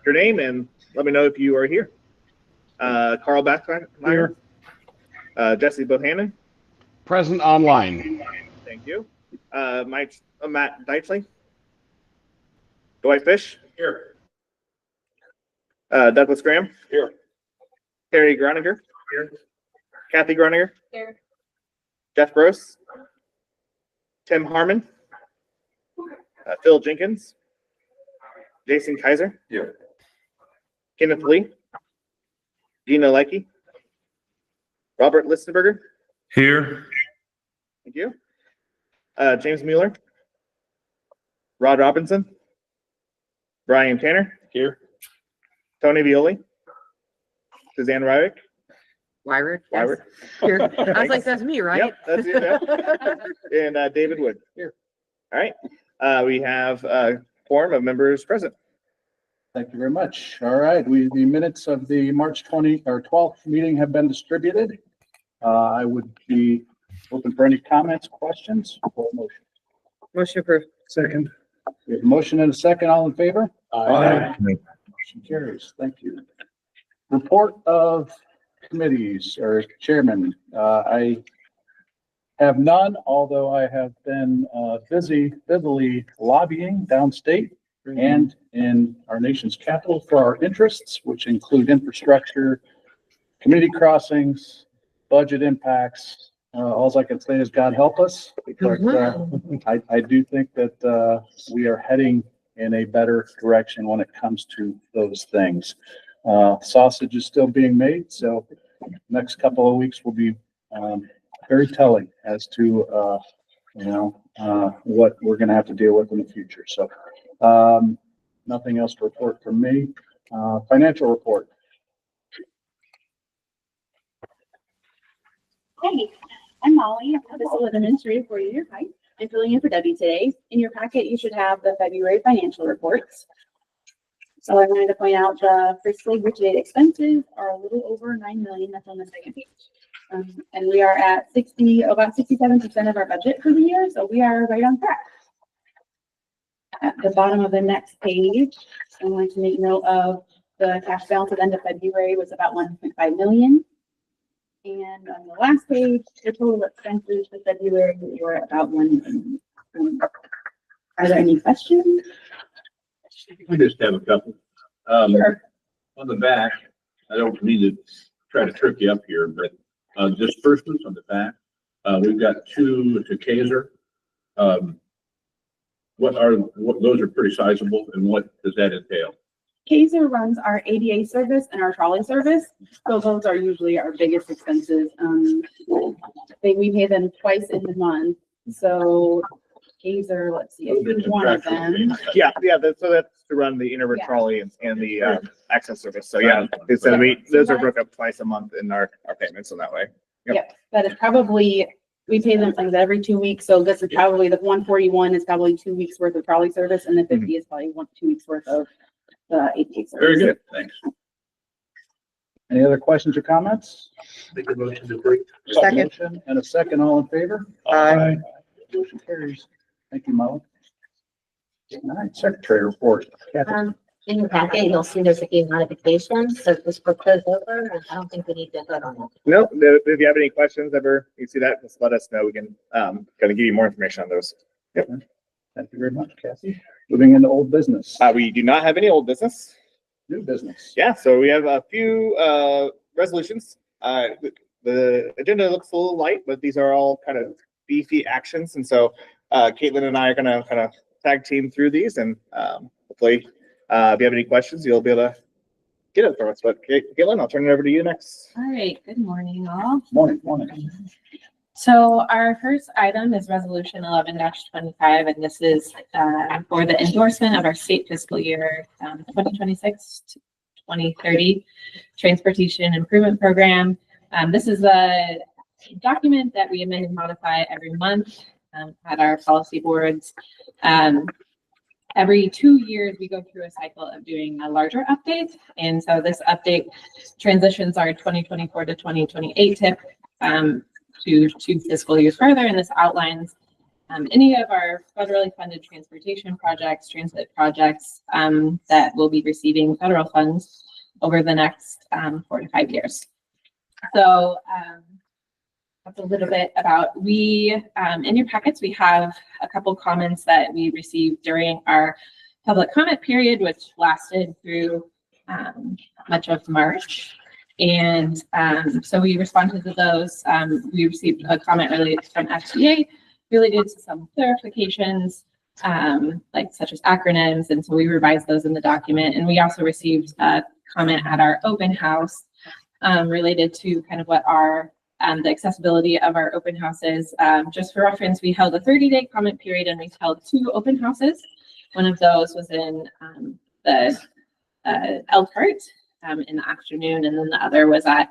your name and let me know if you are here. Carl Backmeyer. Here. Jesse Bohannon. Present online. Thank you. Matt Deitchley. Dwight Fish. Here. Douglas Graham. Here. Terry Groninger. Here. Kathy Groninger. Here. Jeff Gross. Tim Harmon. Phil Jenkins. Jason Kaiser. Here. Kenneth Lee. Gina Leike. Robert Listenberger. Here. Thank you. James Mueller. Rod Robinson. Brian Tanner. Here. Tony Violi. Suzanne Ryrick. Wyrick. Wyrick. Here. I was like, that's me, right? Yep, that's it. Yep. And David Wood. Here. All right. We have a quorum of members present. Thank you very much. All right, the minutes of the March 12th meeting have been distributed. I would be open for any comments, questions, or motion. Motion approved. Second. We have a motion and a second. All in favor? Aye. Motion carries. Thank you. Report of committees or chairman. I have none, although I have been busily lobbying downstate and in our nation's capital for our interests, which include infrastructure, community crossings, budget impacts. All I can say is God help us, because I do think that we are heading in a better direction when it comes to those things. Sausage is still being made, so next couple of weeks will be very telling as to what we're going to have to deal with in the future. So nothing else to report from me. Financial report. Hi, I'm Molly. I'm the Fiscal Administrator for you. Hi, I'm filling in for Debbie today. In your packet, you should have the February financial reports. So I wanted to point out the fiscal year-to-date expenses are a little over 9 million. That's on the second page. And we are at about 67% of our budget for the year. So we are right on track. At the bottom of the next page, I wanted to make note of the cash balance at the end of February was about 1.5 million. And on the last page, the total expenses for February were about 1 million. Are there any questions? We just have a couple. Sure. On the back, I don't mean to try to trick you up here, but disbursements on the back, we've got two to Kaiser. Those are pretty sizable, and what does that entail? Kaiser runs our ADA service and our trolley service. So those are usually our biggest expenses. We pay them twice in the month. So Kaiser, let's see, one of them. Yeah. So that's to run the Internet trolley and the access service. So yeah, those are broke up twice a month in our payments in that way. Yep. That is probably, we pay them like every 2 weeks. So this is probably the 141 is probably 2 weeks worth of trolley service, and the 50 is probably 2 weeks worth of the ADA service. Very good, thanks. Any other questions or comments? Make a motion to break. Second. Motion and a second. All in favor? Aye. Motion carries. Thank you, Molly. All right, secretary report. Kathy. In your packet, you'll see there's a few modifications, so this proposed over, and I don't think we need to vote on that. No, if you have any questions ever, you see that, just let us know. We can kind of give you more information on those. Yep. Thank you very much, Kathy. Moving into old business. We do not have any old business. New business. Yeah, so we have a few resolutions. The agenda looks a little light, but these are all kind of beefy actions. And so Caitlin and I are going to kind of tag team through these, and hopefully if you have any questions, you'll be able to get it from us. But Caitlin, I'll turn it over to you next. All right, good morning, all. Morning. So our first item is resolution 11-25, and this is for the endorsement of our state fiscal year 2026 to 2030 transportation improvement program. This is a document that we amend and modify every month at our policy boards. Every 2 years, we go through a cycle of doing a larger update. And so this update transitions our 2024 to 2028 tip to 2 fiscal years further. And this outlines any of our federally funded transportation projects, transit projects that will be receiving federal funds over the next 4 to 5 years. So that's a little bit about, in your packets, we have a couple comments that we received during our public comment period, which lasted through much of March. And so we responded to those. We received a comment related from FTA related to some clarifications, like such as acronyms. And so we revised those in the document. And we also received a comment at our open house related to kind of what our the accessibility of our open houses. Just for reference, we held a 30-day comment period and we held 2 open houses. One of those was in the Elkhart in the afternoon, and then the other was at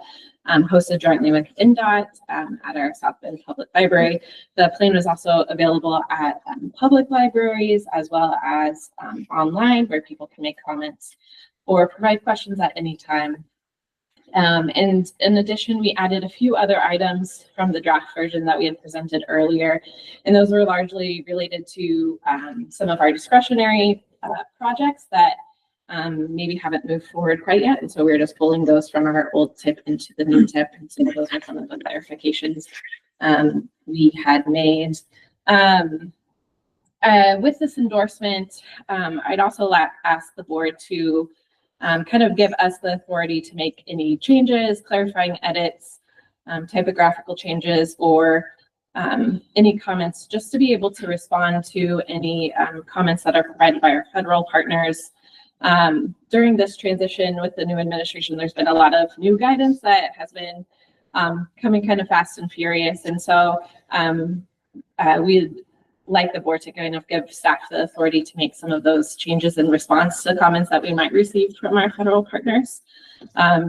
hosted jointly with NDOT at our South Bend Public Library. The plan was also available at public libraries as well as online, where people can make comments or provide questions at any time. And in addition, we added a few other items from the draft version that we had presented earlier, and those were largely related to some of our discretionary projects that maybe haven't moved forward quite yet. And so we're just pulling those from our old tip into the new tip. And so those are some of the clarifications we had made. With this endorsement, I'd also ask the board to kind of give us the authority to make any changes, clarifying edits, typographical changes, or any comments, just to be able to respond to any comments that are provided by our federal partners. During this transition with the new administration, there's been a lot of new guidance that has been coming kind of fast and furious. And so we'd like the board to kind of give staff the authority to make some of those changes in response to comments that we might receive from our federal partners,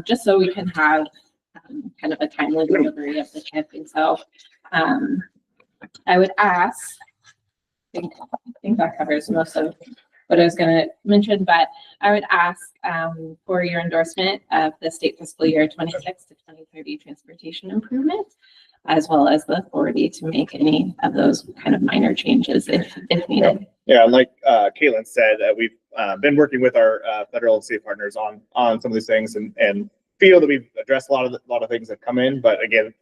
just so we can have kind of a timely delivery of the tip. And so I would ask, I think that covers most of what I was going to mention, but I would ask for your endorsement of the state fiscal year 26 to 2030 transportation improvement, as well as the authority to make any of those kind of minor changes if needed. Yeah, like Caitlin said, we've been working with our federal and state partners on some of these things, and feel that we've addressed a lot of things that come in. But again,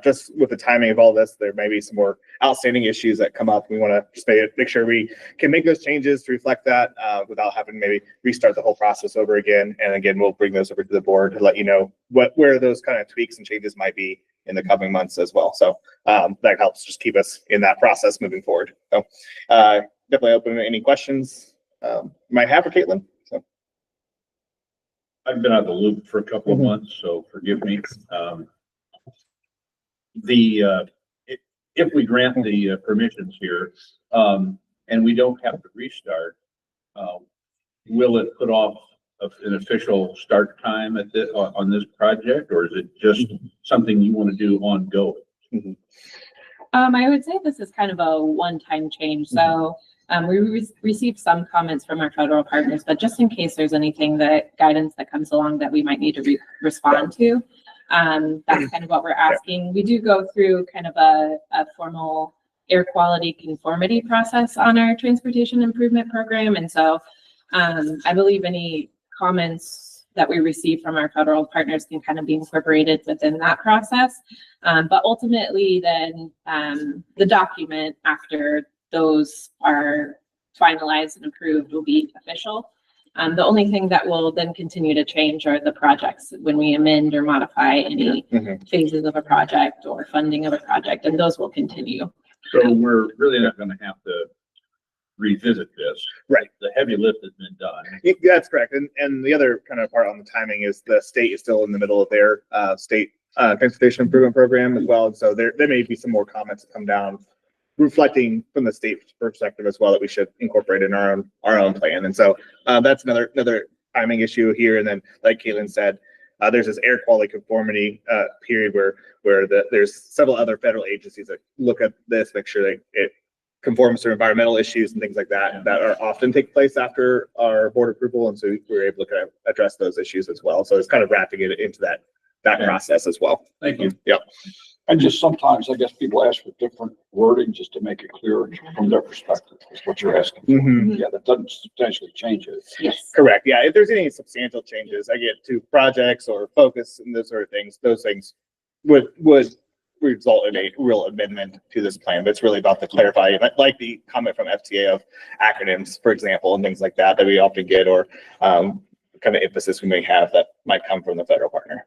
just with the timing of all this, there may be some more outstanding issues that come up. We want to just make sure we can make those changes to reflect that without having to maybe restart the whole process over again. And again, we'll bring those over to the board to let you know where those kind of tweaks and changes might be in the coming months as well. So that helps just keep us in that process moving forward. So definitely open to any questions you might have for Caitlin. So I've been out of the loop for a couple of months, so forgive me. If we grant the permissions here, and we don't have to restart, will it put off an official start time at this on this project, or is it just something you want to do ongoing? I would say this is kind of a one-time change. So we received some comments from our federal partners, but just in case there's anything guidance that comes along that we might need to respond to, that's kind of what we're asking. We do go through kind of a formal air quality conformity process on our transportation improvement program. And so I believe any comments that we receive from our federal partners can kind of be incorporated within that process. But ultimately then the document after those are finalized and approved will be official. The only thing that will then continue to change are the projects when we amend or modify any phases of a project or funding of a project, and those will continue. So we're really not going to have to revisit this. Right. The heavy lift has been done. That's correct. And the other kind of part on the timing is the state is still in the middle of their state transportation improvement program as well. And so there may be some more comments that come down reflecting from the state perspective as well that we should incorporate in our own plan. And so that's another timing issue here. And then, like Caitlin said, there's this air quality conformity period where there's several other federal agencies that look at this, make sure that it conforms to environmental issues and things like that are often take place after our board approval. And so we're able to kind of address those issues as well. So it's kind of wrapping it into that Yeah. process as well. Thank you. And just sometimes, I guess people ask for different wording just to make it clear from their perspective, is what you're asking. Mhm. Yeah, that doesn't substantially change it. Yes. Correct. Yeah. If there's any substantial changes, I get to projects or focus and those sort of things, those things would result in a real amendment to this plan. But it's really about the clarifying, like the comment from FTA of acronyms, for example, and things like that we often get, or kind of emphasis we may have that might come from the federal partner.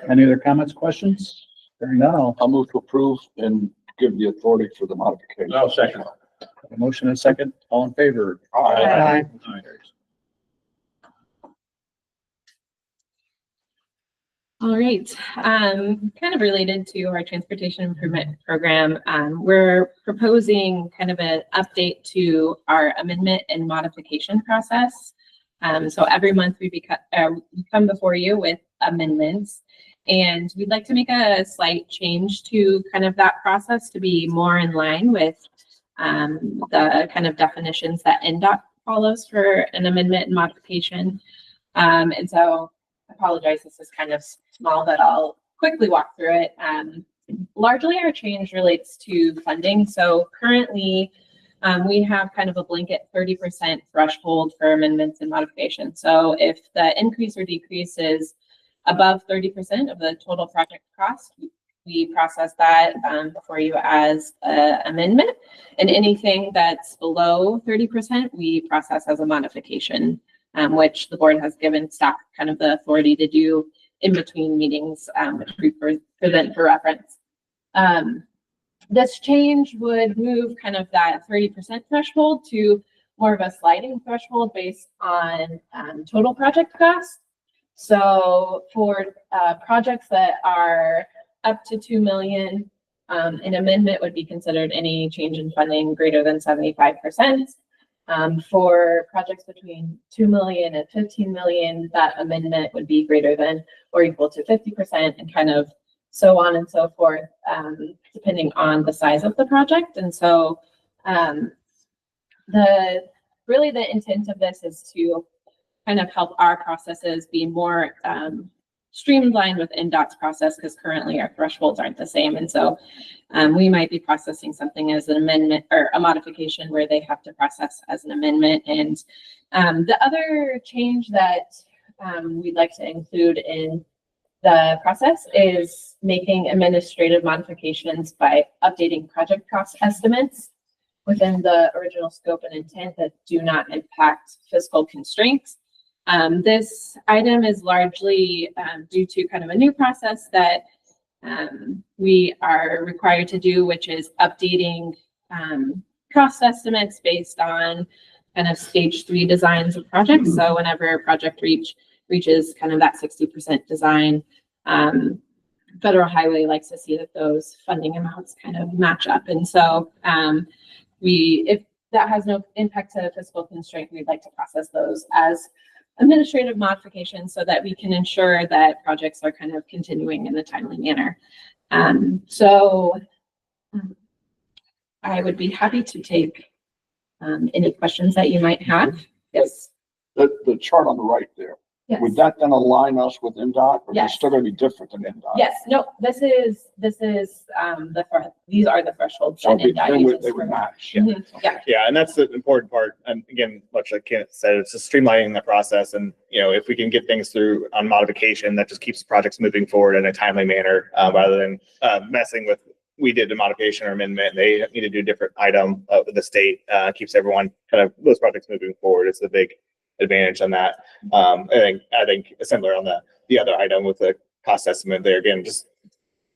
Any other comments, questions? Hearing none, I'll move to approve and give the authority for the modification. No, second. A motion and a second, all in favor? Aye. All right, kind of related to our transportation improvement program, we're proposing kind of an update to our amendment and modification process. So every month we come before you with amendments, and we'd like to make a slight change to kind of that process to be more in line with the kind of definitions that NDOT follows for an amendment and modification. And so I apologize, this is kind of small, but I'll quickly walk through it. Largely our change relates to funding. So currently we have kind of a blanket 30% threshold for amendments and modifications. So if the increase or decrease is above 30% of the total project cost, we process that before you as an amendment. And anything that's below 30%, we process as a modification, which the board has given staff kind of the authority to do in between meetings, which we present for reference. This change would move kind of that 30% threshold to more of a sliding threshold based on total project cost. So for projects that are up to 2 million, an amendment would be considered any change in funding greater than 75%. For projects between 2 million and 15 million, that amendment would be greater than or equal to 50%, and kind of so on and so forth, depending on the size of the project. And so really the intent of this is to kind of help our processes be more streamlined with NDOT's process, because currently our thresholds aren't the same. And so we might be processing something as an amendment or a modification where they have to process as an amendment. And the other change that we'd like to include in the process is making administrative modifications by updating project cost estimates within the original scope and intent that do not impact fiscal constraints. This item is largely due to kind of a new process that we are required to do, which is updating cost estimates based on kind of stage 3 designs of projects. So whenever a project reaches kind of that 60% design, Federal Highway likes to see that those funding amounts kind of match up. And so if that has no impact to fiscal constraint, we'd like to process those as administrative modifications so that we can ensure that projects are kind of continuing in a timely manner. I would be happy to take any questions that you might have. Yes. The chart on the right there, Yes. would that then align us with NDOT, or is it Yes. still gonna be different than NDOT? Yes. No. This is these are the thresholds So that NDOT uses they would for- match. Mhm. Yeah. Yeah, and that's the important part. And again, much like Kenneth said, it's just streamlining the process. And, if we can get things through on modification, that just keeps projects moving forward in a timely manner, rather than messing with, we did a modification or amendment, and they need to do a different item of the state, keeps everyone kind of those projects moving forward. It's a big advantage on that. I think similar on the other item with the cost estimate there, again, just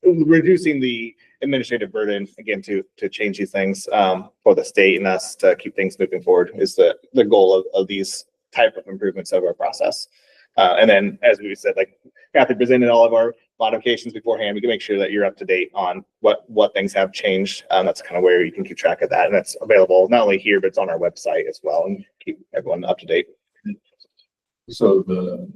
reducing the administrative burden again to change these things for the state and us to keep things moving forward is the goal of these type of improvements of our process. And then, as we said, like Kathy presented all of our modifications beforehand, we can make sure that you're up to date on what things have changed. That's kind of where you can keep track of that, and that's available not only here, but it's on our website as well, and keep everyone up to date. So the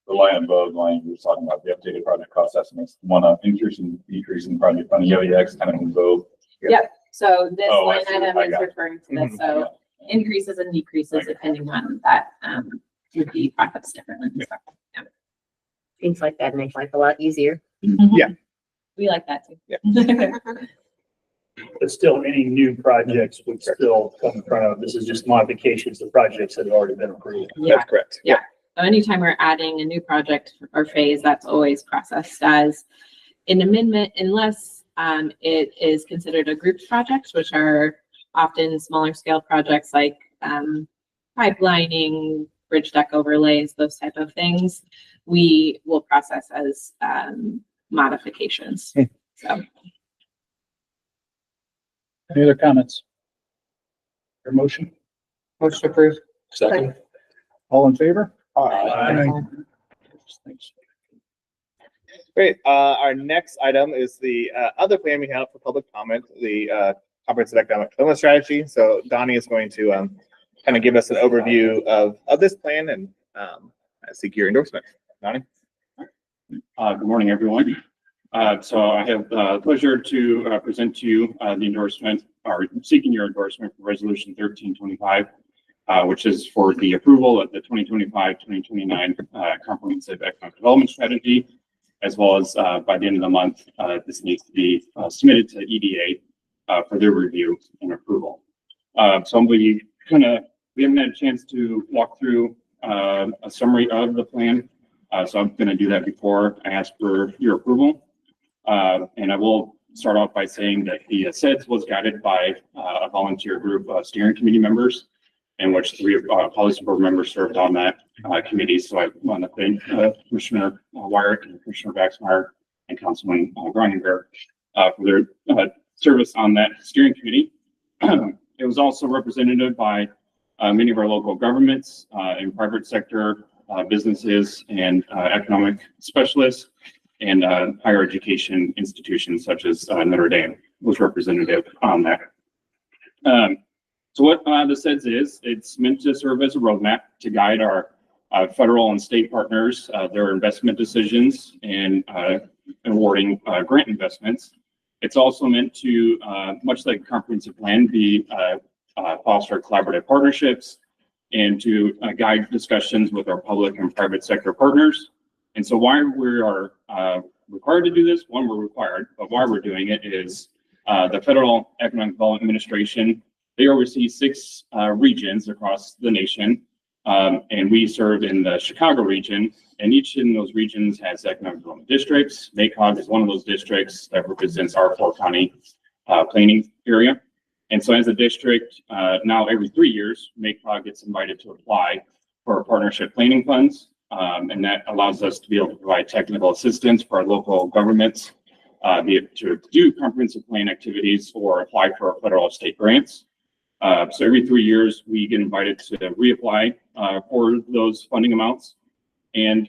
line above line, we were talking about the updated project cost estimates, one increase and decrease in project funding, yeah, X kind of can go. Yep. So this Oh, I line see. item I is got it. referring to this. So increases and decreases depending on that would be processed differently. So, Things like that make life a lot easier. Yeah. We like that too. Yeah. But still, any new projects would still come in front of, this is just modifications to projects that have already been approved. Yeah. That's correct. Yeah. So anytime we're adding a new project or phase, that's always processed as an amendment unless it is considered a group project, which are often smaller scale projects like pipelining, bridge deck overlays, those type of things. We will process as modifications. So Any other comments? Your motion? Motion approved. Second. All in favor? Aye. Thanks. Great. Our next item is the other plan we have for public comment, the comprehensive economic development strategy. So Donnie is going to kind of give us an overview of this plan and seek your endorsement. Donnie? Good morning, everyone. So I have the pleasure to present to you the endorsement, or seeking your endorsement for Resolution 1325, which is for the approval of the 2025-2029 Comprehensive Economic Development Strategy, as well as by the end of the month, this needs to be submitted to EDA for their review and approval. So we haven't had a chance to walk through a summary of the plan. So I'm going to do that before I ask for your approval. And I will start off by saying that the SEDS was guided by a volunteer group of steering committee members, in which 3 policy board members served on that committee. So I want to thank Commissioner Wyrick and Commissioner Baxmeyer and Councilman Greinenberg for their service on that steering committee. It was also represented by many of our local governments and private sector businesses and economic specialists, and higher education institutions such as Notre Dame was representative on that. So what the SEDS is, it's meant to serve as a roadmap to guide our federal and state partners, their investment decisions and awarding grant investments. It's also meant to, much like a comprehensive plan, be foster collaborative partnerships and to guide discussions with our public and private sector partners. And so why we are required to do this, one, we're required, but why we're doing it is the Federal Economic Development Administration, they oversee 6 regions across the nation, and we serve in the Chicago region, and each in those regions has economic development districts. MACOG is one of those districts that represents our 4-county planning area. And so as a district, now every 3 years, MACOG gets invited to apply for partnership planning funds. And that allows us to be able to provide technical assistance for our local governments, be it to do comprehensive plan activities or apply for federal or state grants. So every 3 years, we get invited to reapply for those funding amounts. And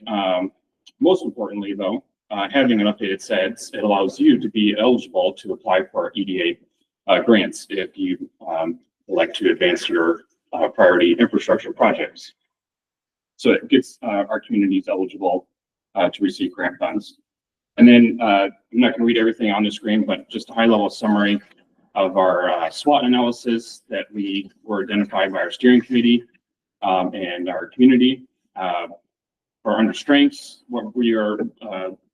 most importantly, though, having an updated SEDS, it allows you to be eligible to apply for EDA grants if you elect to advance your priority infrastructure projects. So it gets our communities eligible to receive grant funds. And then I'm not going to read everything on the screen, but just a high-level summary of our SWOT analysis that we were identified by our steering committee and our community. For under strengths, what we are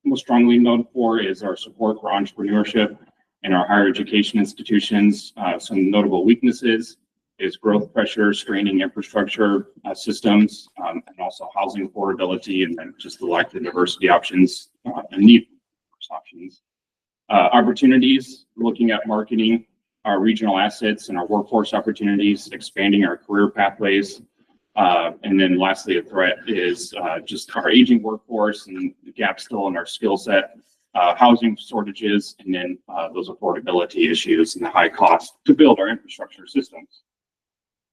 most strongly known for is our support for entrepreneurship and our higher education institutions. Some notable weaknesses is growth pressure, straining infrastructure systems, and also housing affordability, and then just the lack of diversity options and need for options. Opportunities, looking at marketing our regional assets and our workforce opportunities, expanding our career pathways. And then lastly, a threat is just our aging workforce and the gap still in our skill set, housing shortages, and then those affordability issues and the high cost to build our infrastructure systems.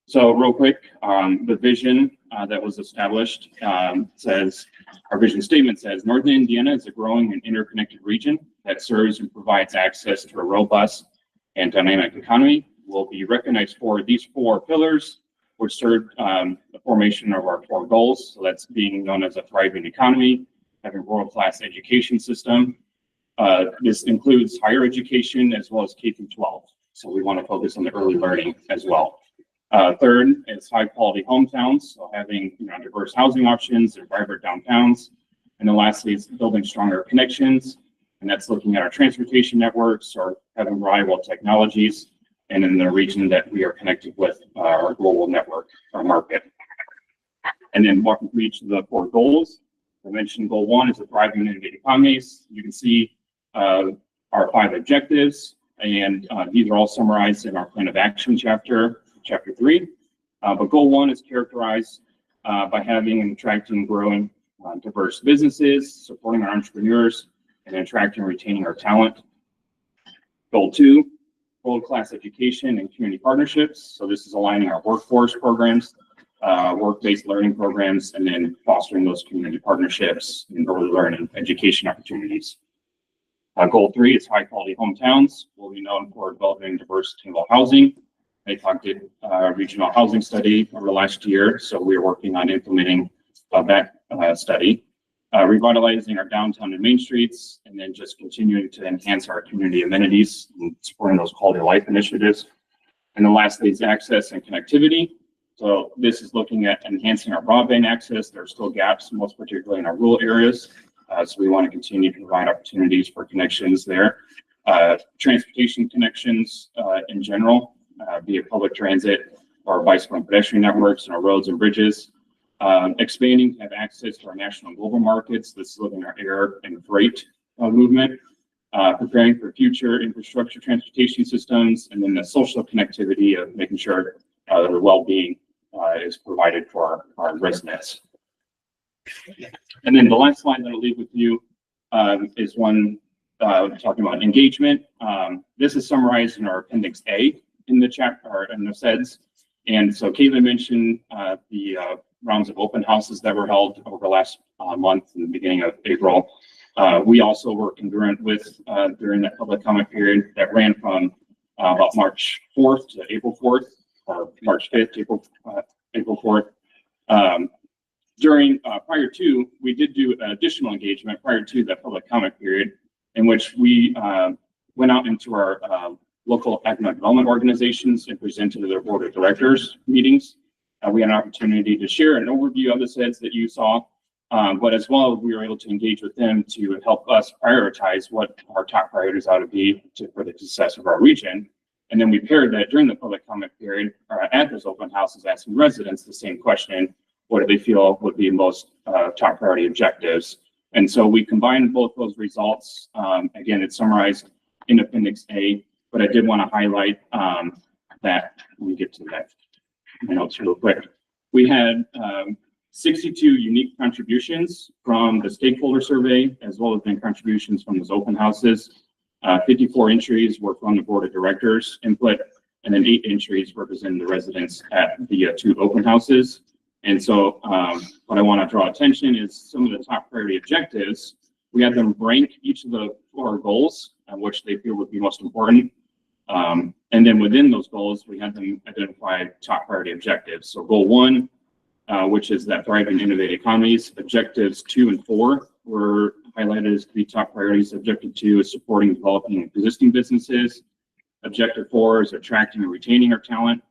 So real quick, the vision that was established says, our vision statement says, Northern Indiana is a growing and interconnected region that serves and provides access to a robust and dynamic economy. Will be recognized for these 4 pillars, which serve the formation of our 4 goals. So that's being known as a thriving economy, having a world-class education system. This includes higher education as well as K-12. So we want to focus on the early learning as well. Third is high quality hometowns. So having diverse housing options and vibrant downtowns. And then lastly, it's building stronger connections. And that's looking at our transportation networks or having reliable technologies. And in the region that we are connected with our global network, our market. And then walking through each of the 4 goals. I mentioned goal 1 is a thriving and innovative economies. You can see our 5 objectives, and these are all summarized in our plan of action chapter 3. But goal 1 is characterized by having and attracting growing diverse businesses, supporting our entrepreneurs, and attracting and retaining our talent. Goal 2, world-class education and community partnerships. So this is aligning our workforce programs, work-based learning programs, and then fostering those community partnerships and early learning education opportunities. Goal 3 is high-quality hometowns. We'll be known for developing diverse attainable housing. MACOG did a regional housing study over last year, so we are working on implementing that study. Revitalizing our downtown and main streets, and then just continuing to enhance our community amenities and supporting those quality of life initiatives. And then lastly is access and connectivity. So this is looking at enhancing our broadband access. There are still gaps, most particularly in our rural areas. So we want to continue to provide opportunities for connections there. Transportation connections in general, be it public transit or bicycle and pedestrian networks and our roads and bridges. Expanding to have access to our national and global markets. This is looking at our air and freight movement. Preparing for future infrastructure transportation systems, and then the social connectivity of making sure that the well-being is provided for our residents. And then the last slide that I'll leave with you is one talking about engagement. This is summarized in our Appendix A in the chapter, or in the SEDS. And so Caitlin mentioned the rounds of open houses that were held over the last month in the beginning of April. We also were congruent with during that public comment period that ran from about March 4th to April 4th, or March 5th, April 4th. During prior to, we did do additional engagement prior to that public comment period, in which we went out into our local economic development organizations and presented to their board of directors meetings. We had an opportunity to share an overview of the SEDS that you saw, but as well, we were able to engage with them to help us prioritize what our top priorities ought to be for the success of our region. And then we paired that during the public comment period at those open houses, asking residents the same question: what do they feel would be most top priority objectives? And so we combined both those results. Again, it's summarized in Appendix A, but I did want to highlight that when we get to that notes real quick. We had 62 unique contributions from the stakeholder survey, as well as then contributions from those open houses. 54 entries were from the board of directors input, and then 8 entries representing the residents at the 2 open houses. And so what I want to draw attention is some of the top priority objectives. We had them rank each of the 4 goals on which they feel would be most important. And then within those goals, we had them identify top priority objectives. So goal 1, which is that thriving innovative economies. Objectives 2 and 4 were highlighted as to be top priorities. Objective 2 is supporting developing existing businesses. Objective 4 is attracting and retaining our talent.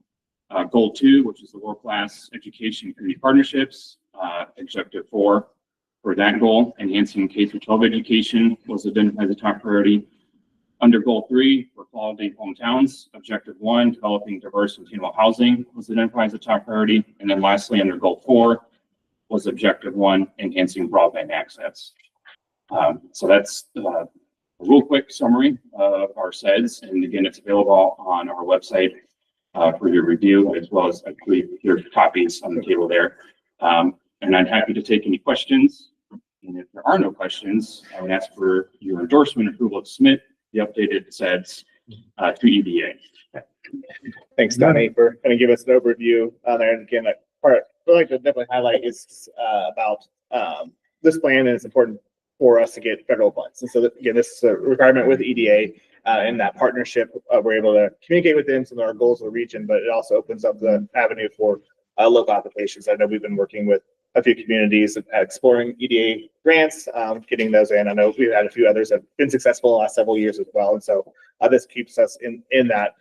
Goal 2, which is the world-class education and community partnerships. Objective 4 for that goal, enhancing K-12 education, was identified as a top priority. Under goal 3, for quality hometowns, objective 1, developing diverse and attainable housing, was identified as a top priority. And then lastly, under goal 4, was objective 1, enhancing broadband access. So that's a real quick summary of our SEDS. And again, it's available on our website for your review, as well as I believe your copies on the table there. And I'm happy to take any questions. And if there are no questions, I would ask for your endorsement and approval to submit the updated SEDS to EDA. Thanks, Donnie, for kind of giving us an overview there. And again, part I'd like to definitely highlight is about this plan, and it's important for us to get federal funds. And so again, this is a requirement with EDA. In that partnership, we're able to communicate with them some of our goals of the region, but it also opens up the avenue for local applications. I know we've been working with a few communities at exploring EDA grants, getting those in. I know we've had a few others that have been successful in the last several years as well. And so this keeps us in that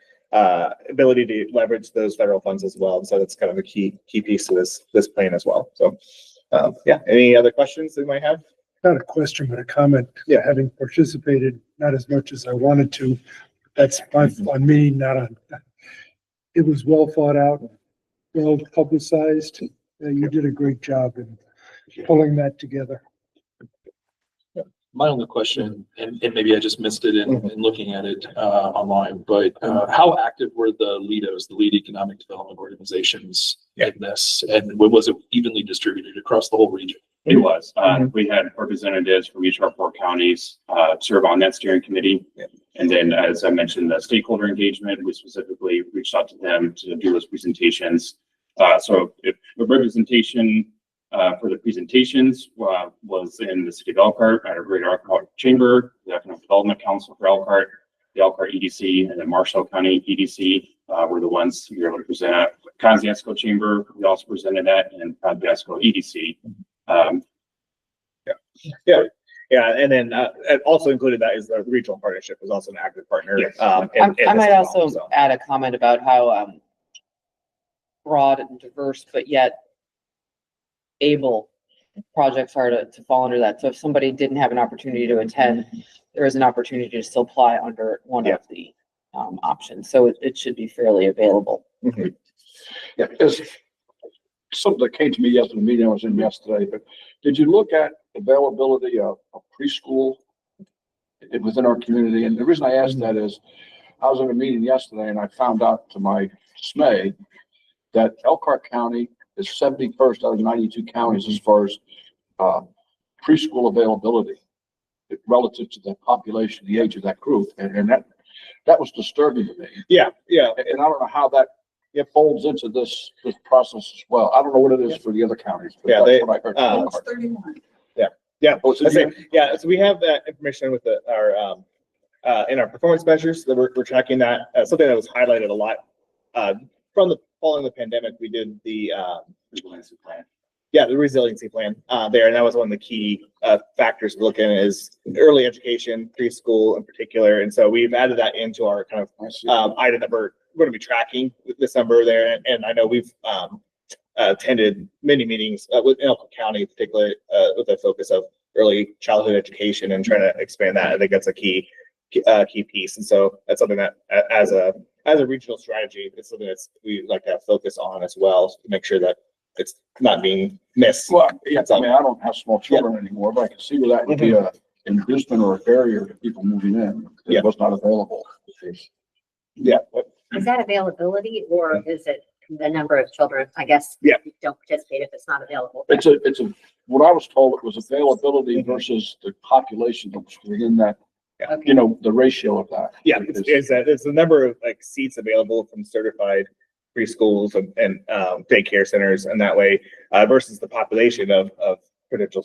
ability to leverage those federal funds as well. And so that's kind of a key piece to this plan as well. So yeah, any other questions that you might have? not a question, but a comment. Yeah. Having participated, not as much as I wanted to, that's on me, not on. It was well thought out, well publicized. You did a great job in pulling that together. My only question, and maybe I just missed it in looking at it online, but how active were the LEADOs, the lead economic development organizations in this? And was it evenly distributed across the whole region? It was. We had representatives from each of our 4 counties serve on that steering committee. And then, as I mentioned, the stakeholder engagement, we specifically reached out to them to do those presentations. So if the representation for the presentations was in the city of Elkhart, at our Greater Elkhart Chamber, the Economic Development Council for Elkhart, the Elkhart EDC, and then Marshall County EDC were the ones who were able to present at. Kosciuszko Chamber, we also presented at, and Kosciuszko EDC. Yeah, and then also included that is the regional partnership was also an active partner. Yes. in I this might as well, also so. add a comment about how broad and diverse, but yet able projects are to fall under that. So if somebody didn't have an opportunity to attend, there is an opportunity to still apply under one of the options. So it should be fairly available. Mhm. Yeah, because something that came to me yesterday, the meeting I was in yesterday, but did you look at availability of preschool within our community? And the reason I asked that is I was in a meeting yesterday and I found out to my dismay that Elkhart County is 71st out of 92 counties as far as preschool availability relative to the population, the age of that group. And that was disturbing to me. Yeah. And I don't know how that it folds into this process as well. I don't know what it is for the other counties. But Yeah, that's what I heard. it's 31. Yeah. Oh, so So we have that information with our in our performance measures that we're tracking that. Something that was highlighted a lot following the pandemic. We did the Resiliency plan. Yeah, the resiliency plan there, and that was one of the key factors to look at is early education, preschool in particular, and so we've added that into our kind of item that we're going to be tracking this number there. And I know we've attended many meetings with Elkhart County, particularly with the focus of early childhood education and trying to expand that. I think that's a key piece, and so that's something that as a regional strategy, it's something that's we like to have focus on as well to make sure that it's not being missed. Well, yeah, I mean, I don't have small children anymore, but I can see where that would be a inducement or a barrier to people moving in. It was not available. Yeah. Is that availability or is it the number of children? I guess. Yeah. You don't participate if it's not available. It's what I was told it was availability versus the population that was within that, Okay. the ratio of that. Yeah, it's the number of like seats available from certified preschools and daycare centers, and that way versus the population of potential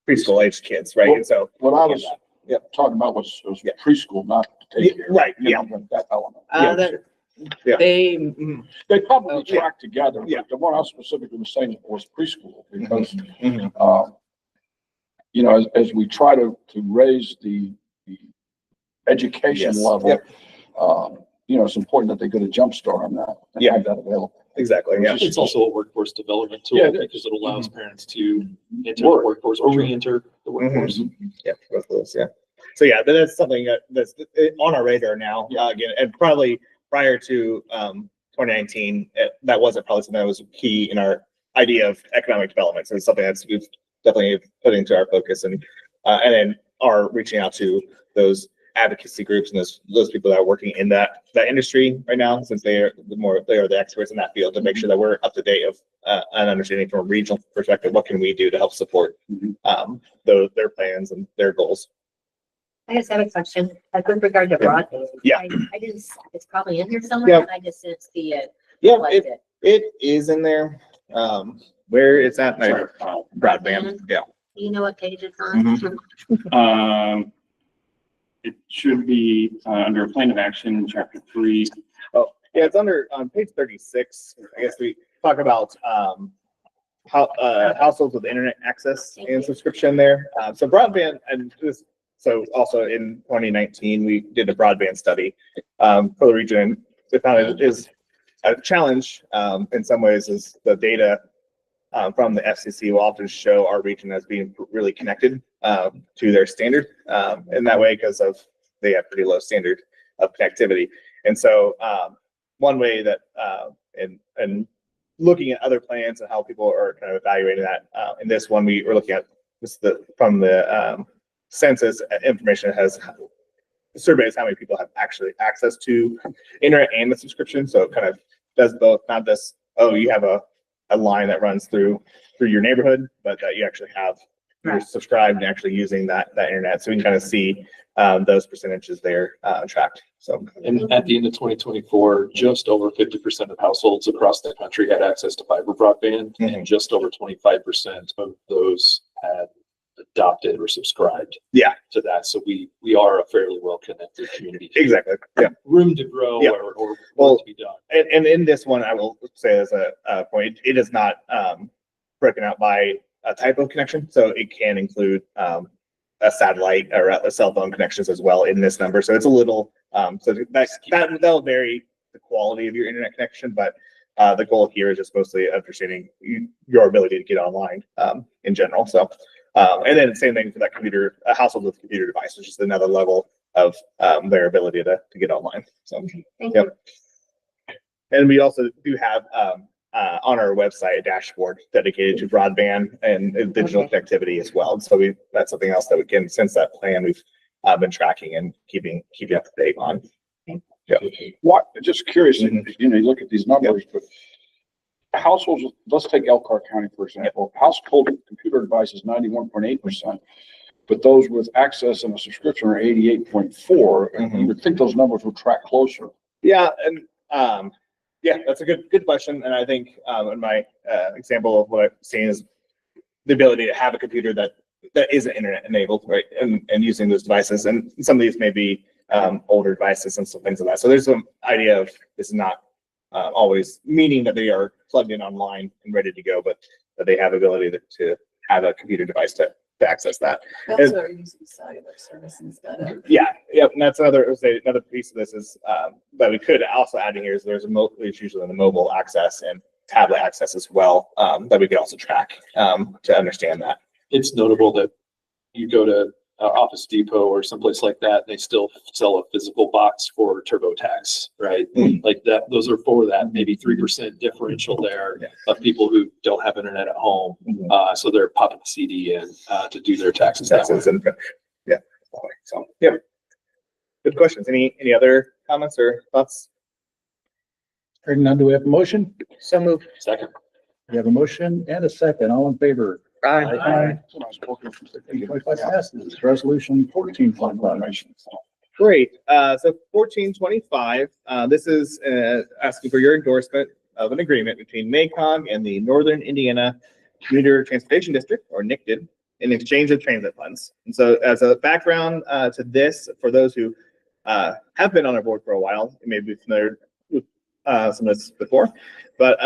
preschool aged kids, right? Well, and so what I was talking about was preschool, not daycare. Right. That element. They probably track together. Yeah. But the one I specifically was saying was preschool because, as we try to raise the education level, it's important that they get a jump start on that and have that available. Exactly. Yeah. It's also a workforce development tool because it allows parents to enter the workforce or re-enter the workforce. Yeah, both of those. Yeah. So that's something that's on our radar now. Again, and probably prior to 2019, that wasn't probably something that was key in our idea of economic development. So it's something that's we've definitely put into our focus and then are reaching out to those advocacy groups and those people that are working in that industry right now, since they are the experts in that field, to make sure that we're up to date of an understanding from a regional perspective. What can we do to help support their plans and their goals? I just have a question, with regard to broadband. Yeah. I didn't, it's probably in here somewhere, Yeah. but I just didn't see it. Yeah, it is in there. Where it's at, broadband. Yeah. Do you know what page it's on? It should be under plan of action, chapter 3. Oh, yeah, it's on page 36. I guess we talk about households with internet access and subscription there. So broadband, and so also in 2019 we did a broadband study for the region. We found it is a challenge in some ways is the data from the FCC will often show our region as being really connected to their standard in that way because of they have pretty low standard of connectivity. And so one way that and looking at other plans and how people are kind of evaluating that in this one, we were looking at this from the census information has surveys how many people have actually access to internet and the subscription. So it kind of does both, not this, oh, you have a line that runs through your neighborhood, but that you actually have you're subscribed and actually using that internet. So we can kind of see those percentages there tracked. So And at the end of 2024, just over 50% of households across the country had access to fiber broadband, and just over 25% of those had adopted or subscribed to that. So we are a fairly well connected community. Exactly. Yeah. Room to grow or well, work to be done. And in this one, I will say as a point, it is not broken out by a type of connection. So it can include a satellite or a cell phone connections as well in this number. So it's a little, so that'll vary the quality of your internet connection, but the goal here is just mostly understanding your ability to get online in general. So, and then same thing for that computer, a household with computer device, which is another level of their ability to get online. So, yep. And we also do have on our website a dashboard dedicated to broadband and digital connectivity as well. And so that's something else that we can, since that plan, we've been tracking and keeping up to date on. Yeah. What, just curious, you know, you look at these numbers, but households, let's take Elkhart County, for example, household computer devices, 91.8%, but those with access and a subscription are 88.4%. You would think those numbers would track closer. Yeah. And, yeah, that's a good question. And I think in my example of what I've seen is the ability to have a computer that isn't internet enabled, right? And using those devices. And some of these may be older devices and some things like that. So there's some idea of this is not always meaning that they are plugged in online and ready to go, but that they have ability to have a computer device to access that. That's what we're using cellular service instead of. Yeah, yep, and that's another piece of this is that we could also add in here is there's it's usually in the mobile access and tablet access as well that we could also track to understand that. It's notable that you go to Office Depot or someplace like that, they still sell a physical box for TurboTax, right? Like that, those are for that maybe 3% differential there of people who don't have internet at home. So they're popping the CD in to do their taxes. Yeah. So yeah. Good questions. Any other comments or thoughts? Hearing none, do we have a motion? So moved. Second. We have a motion and a second. All in favor? Aye. Passes. Resolution 14.5. Great. So 1425, this is asking for your endorsement of an agreement between MACOG and the Northern Indiana Commuter Transportation District, or NICTD, in exchange of transit funds. And so as a background to this, for those who have been on our board for a while, you may be familiar with some of this before, but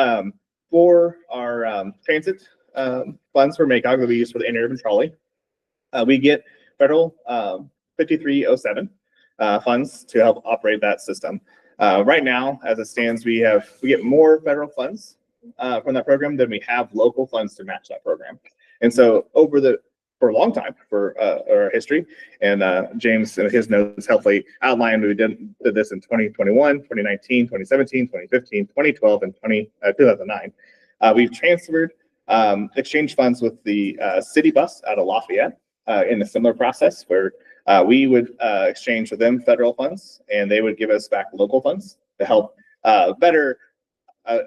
for our transit funds for MACOG that we use for the interurban trolley, we get federal 5307 funds to help operate that system. Right now, as it stands, we get more federal funds from that program than we have local funds to match that program. And so for a long time, for our history, and James in his notes helpfully outlined we did this in 2021, 2019, 2017, 2015, 2012, and 2009. We've transferred exchange funds with the city bus out of Lafayette in a similar process where we would exchange with them federal funds and they would give us back local funds to help better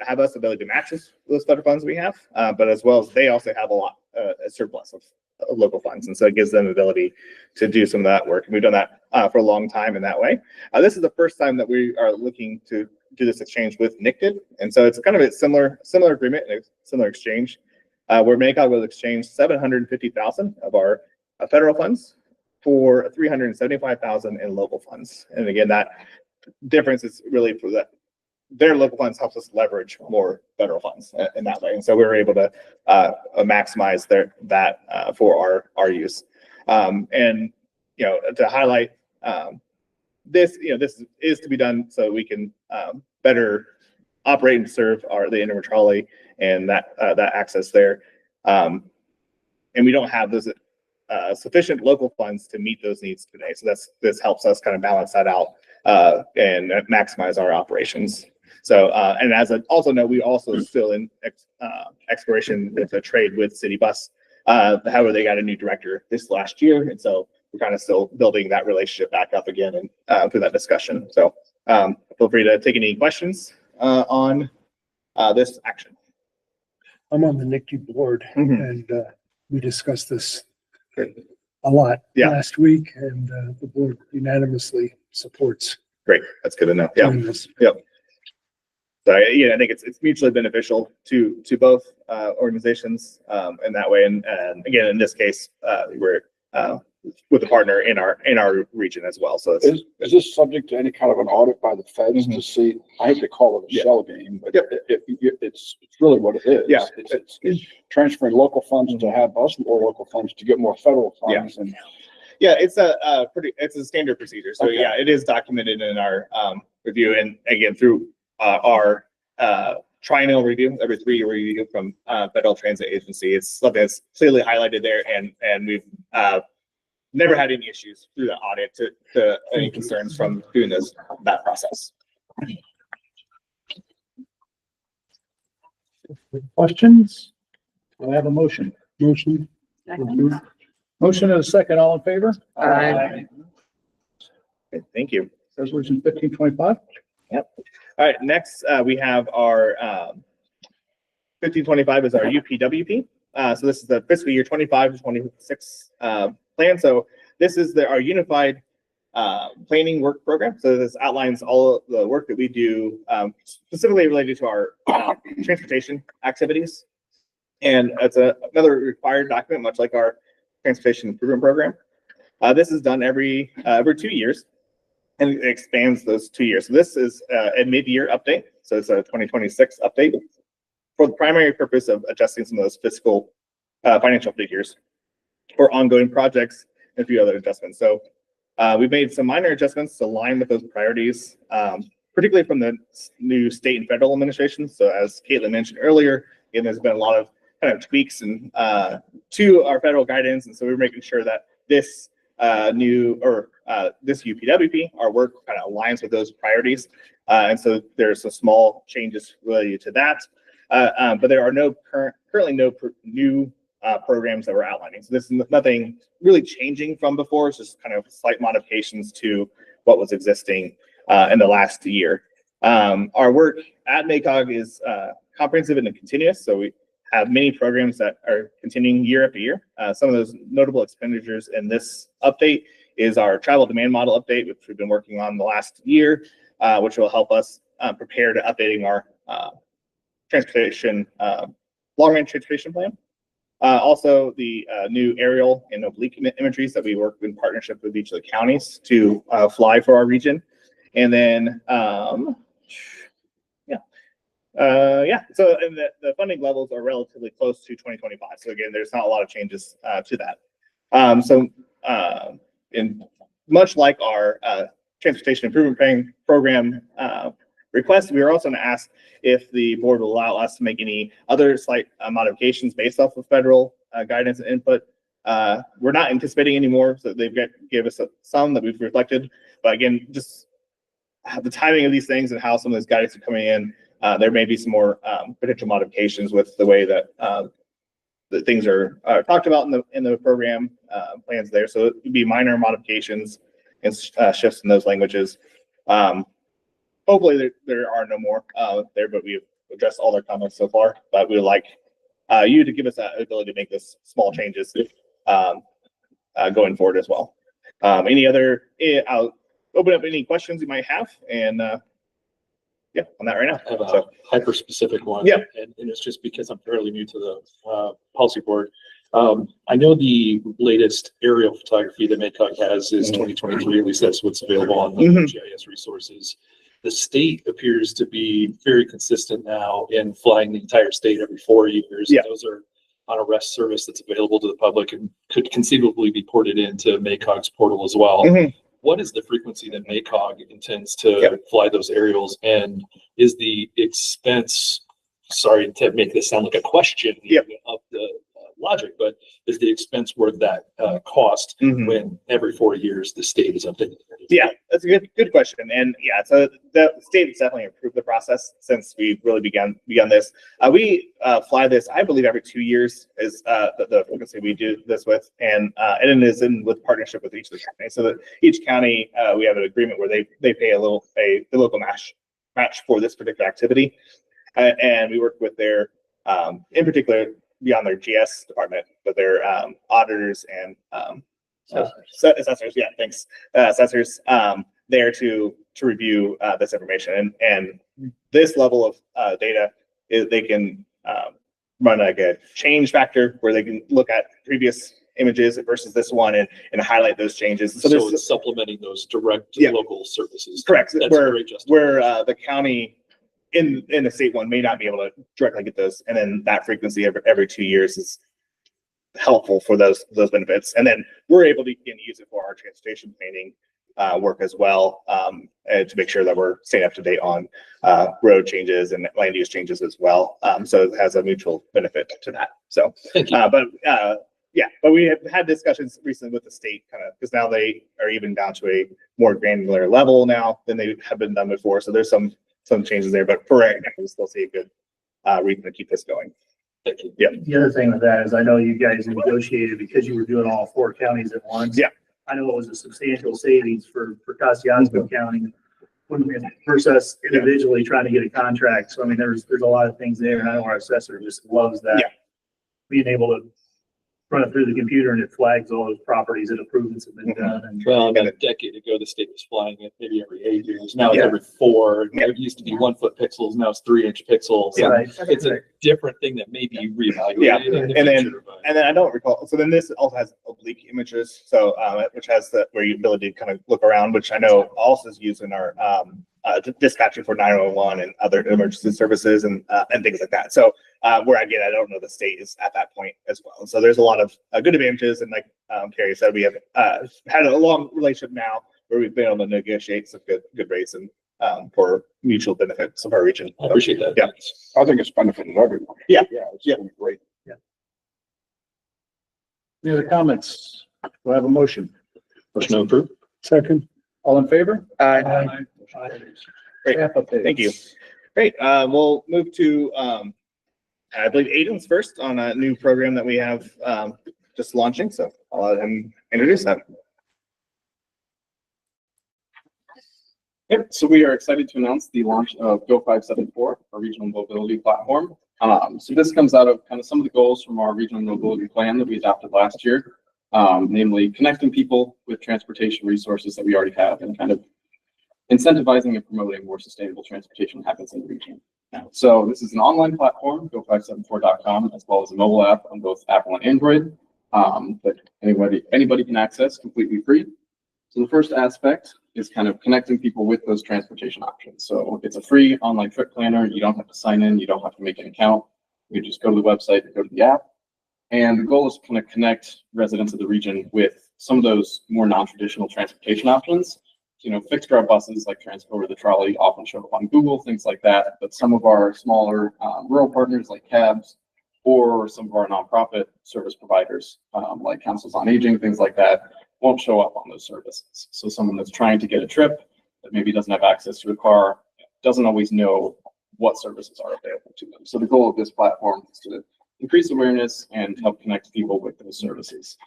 have us ability to match those federal funds we have, but as well as they also have a surplus of local funds. And so it gives them the ability to do some of that work. And we've done that for a long time in that way. This is the first time that we are looking to do this exchange with NICTD. And so it's kind of a similar agreement and a similar exchange where MACOG will exchange $750,000 of our federal funds for $375,000 in local funds. And again, that difference is really for that. Their local funds helps us leverage more federal funds in that way. And so we were able to maximize that for our use. And, to highlight this, this is to be done so we can better operate and serve the interurban trolley and that access there. And we don't have those sufficient local funds to meet those needs today. So this helps us kind of balance that out and maximize our operations. So, and as I also know, we also still in exploration with a trade with City Bus. However, they got a new director this last year, and so we're kind of still building that relationship back up again and through that discussion. So feel free to take any questions on this action. I'm on the NICU board Mhm. and we discussed this a lot last week, and the board unanimously supports Great, that's good to know. Yeah. doing this. Yep. So yeah, I think it's mutually beneficial to both organizations in that way. And again, in this case, we're with a partner in our region as well. So it's, Is this subject to any kind of an audit by the feds to see, I hate to call it a shell game, but it's really what it is. Yeah. It's transferring local funds to have us more local funds to get more federal funds. And yeah, it's a standard procedure. So Okay. yeah, it is documented in our review, and again through our triennial review, every 3-year review from Federal Transit Agency. It's something that's clearly highlighted there, and we've never had any issues through the audit to any concerns from doing that process. questions? Do I have a motion? Motion. Motion and a second, all in favor? Aye. Okay, thank you. Resolution 1525. All right, next we have our 1525 is our UPWP. So this is the fiscal year 25 to 26 plan. So this is our unified planning work program. So this outlines all of the work that we do specifically related to our transportation activities. And it's another required document, much like our transportation improvement program. This is done every 2 years, and it expands those 2 years. So this is a mid-year update. So it's a 2026 update for the primary purpose of adjusting some of those fiscal financial figures for ongoing projects and a few other adjustments. So we've made some minor adjustments to align with those priorities, particularly from the new state and federal administrations. So as Caitlin mentioned earlier, again, there's been a lot of kind of tweaks and to our federal guidance. And so we're making sure that this this UPWP, our work kind of aligns with those priorities. And so there's some small changes related to that. But there are currently no new programs that we're outlining. So this is nothing really changing from before. It's just kind of slight modifications to what was existing in the last year. Our work at MACOG is comprehensive and continuous. So we have many programs that are continuing year after year. Some of those notable expenditures in this update is our travel demand model update, which we've been working on the last year, which will help us prepare to updating our transportation, long-range transportation plan. Also, the new aerial and oblique imageries that we work in partnership with each of the counties to fly for our region. And then, so and the funding levels are relatively close to 2025. So again, there's not a lot of changes to that. In much like our transportation improvement program request, we are also going to ask if the board will allow us to make any other slight modifications based off of federal guidance and input. We're not anticipating any more, so they've gave us some that we've reflected. But again, just the timing of these things and how some of this guidance are coming in, there may be some more potential modifications with the way that the things are talked about in the program plans there. So it would be minor modifications and shifts in those languages. Hopefully there are no more there, but we've addressed all their comments so far. But we would like you to give us that ability to make this small changes going forward as well. I'll open up any questions you might have, and on that right now. I have a hyper specific one. Yeah. And it's just because I'm fairly new to the policy board. I know the latest aerial photography that MACOG has is 2023, at least that's what's available on the GIS resources. The state appears to be very consistent now in flying the entire state every 4 years. Yeah. Those are on a REST service that's available to the public and could conceivably be ported into MACOG's portal as well. What is the frequency that MACOG intends to fly those aerials, and is the expense sorry to make this sound like a question Yep. of the logic, but is the expense worth that cost when every 4 years the state is updating? Yeah, that's a good question. And yeah, so the state has definitely improved the process since we really begun this. We fly this, I believe, every 2 years is the frequency we do this with, and it is in with partnership with each of the counties. So that each county, we have an agreement where they pay the local match for this particular activity, and we work with their in particular beyond their GS department, but their auditors and assessors. Yeah, thanks. Assessors there to review this information, and this level of data is they can run like a change factor where they can look at previous images versus this one and highlight those changes. So it's supplementing those direct local services. Correct. That's where great the county in the state one may not be able to directly get those, and then that frequency every 2 years is helpful for those benefits. And then we're able to use it for our transportation planning work as well, and to make sure that we're staying up to date on road changes and land use changes as well. So it has a mutual benefit to that. So, but we have had discussions recently with the state kind of because now they are even down to a more granular level now than they have been done before. So there's some changes there, but for right now, we still see a good reason to keep this going. Thank you. Yeah. The other thing with that is I know you guys negotiated because you were doing all 4 counties at once. Yeah. I know it was a substantial savings for Kosciuszko County versus us individually trying to get a contract. So I mean, there's a lot of things there, and I know our assessor just loves that. Yeah. Being able to run it through the computer and it flags all those properties that improvements have been done. And Well, about a decade ago, the state was flying it maybe every 8 years. Now it's every 4. It used to be 1 foot pixels. Now it's 3-inch pixels. Yeah. Right. It's a different thing that may be reevaluated. Yeah. In the And future, but- then I don't recall. So then this also has oblique images. So which has where you ability to kind of look around, which I know also is used in our dispatching for 911 and other emergency services and things like that. So where again, I don't know the state is at that point as well. So there's a lot of good advantages, and like Carrie said, we have had a long relationship now where we've been able to negotiate some good rates and for mutual benefits of our region. I appreciate that. Yeah. I think it's benefited everyone. Yeah. It's been great. Any other comments? Do I have a motion? Motion to approve. Second. All in favor? Great. Staff updates. Thank you. Great. We'll move to I believe Aiden's first on a new program that we have just launching. So I'll let him introduce that. Yep, so we are excited to announce the launch of Go 574, our regional mobility platform. So this comes out of kind of some of the goals from our regional mobility plan that we adopted last year, namely connecting people with transportation resources that we already have and kind of incentivizing and promoting more sustainable transportation habits in the region. So this is an online platform, go574.com, as well as a mobile app on both Apple and Android, that anybody can access completely free. So the first aspect is kind of connecting people with those transportation options. So it's a free online trip planner. You don't have to sign in. You don't have to make an account. You just go to the website and go to the app. And the goal is to kind of connect residents of the region with some of those more non-traditional transportation options. You know, fixed route buses like Transport or the Trolley often show up on Google, things like that. But some of our smaller rural partners like cabs or some of our nonprofit service providers like Councils on Aging, things like that, won't show up on those services. So someone that's trying to get a trip that maybe doesn't have access to a car doesn't always know what services are available to them. So the goal of this platform is to increase awareness and help connect people with those services.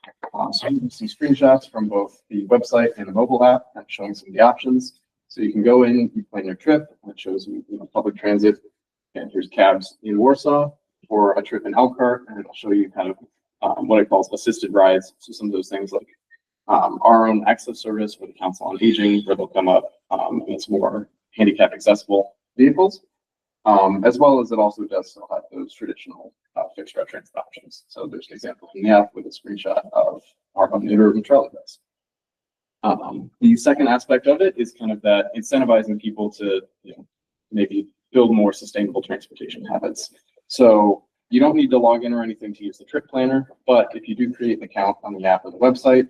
So you can see screenshots from both the website and the mobile app and showing some of the options. So you can go in, you plan your trip, and it shows you, public transit, and here's cabs in Warsaw or a trip in Elkhart, and it'll show you kind of what it calls assisted rides. So some of those things like our own access service for the Council on Aging, where they'll come up and it's more handicap accessible vehicles, as well as it also does still have those traditional fixed route transit options. So there's an example in the app with a screenshot of our own interurban trolley bus. The second aspect of it is kind of that incentivizing people to maybe build more sustainable transportation habits. So you don't need to log in or anything to use the trip planner, but if you do create an account on the app or the website,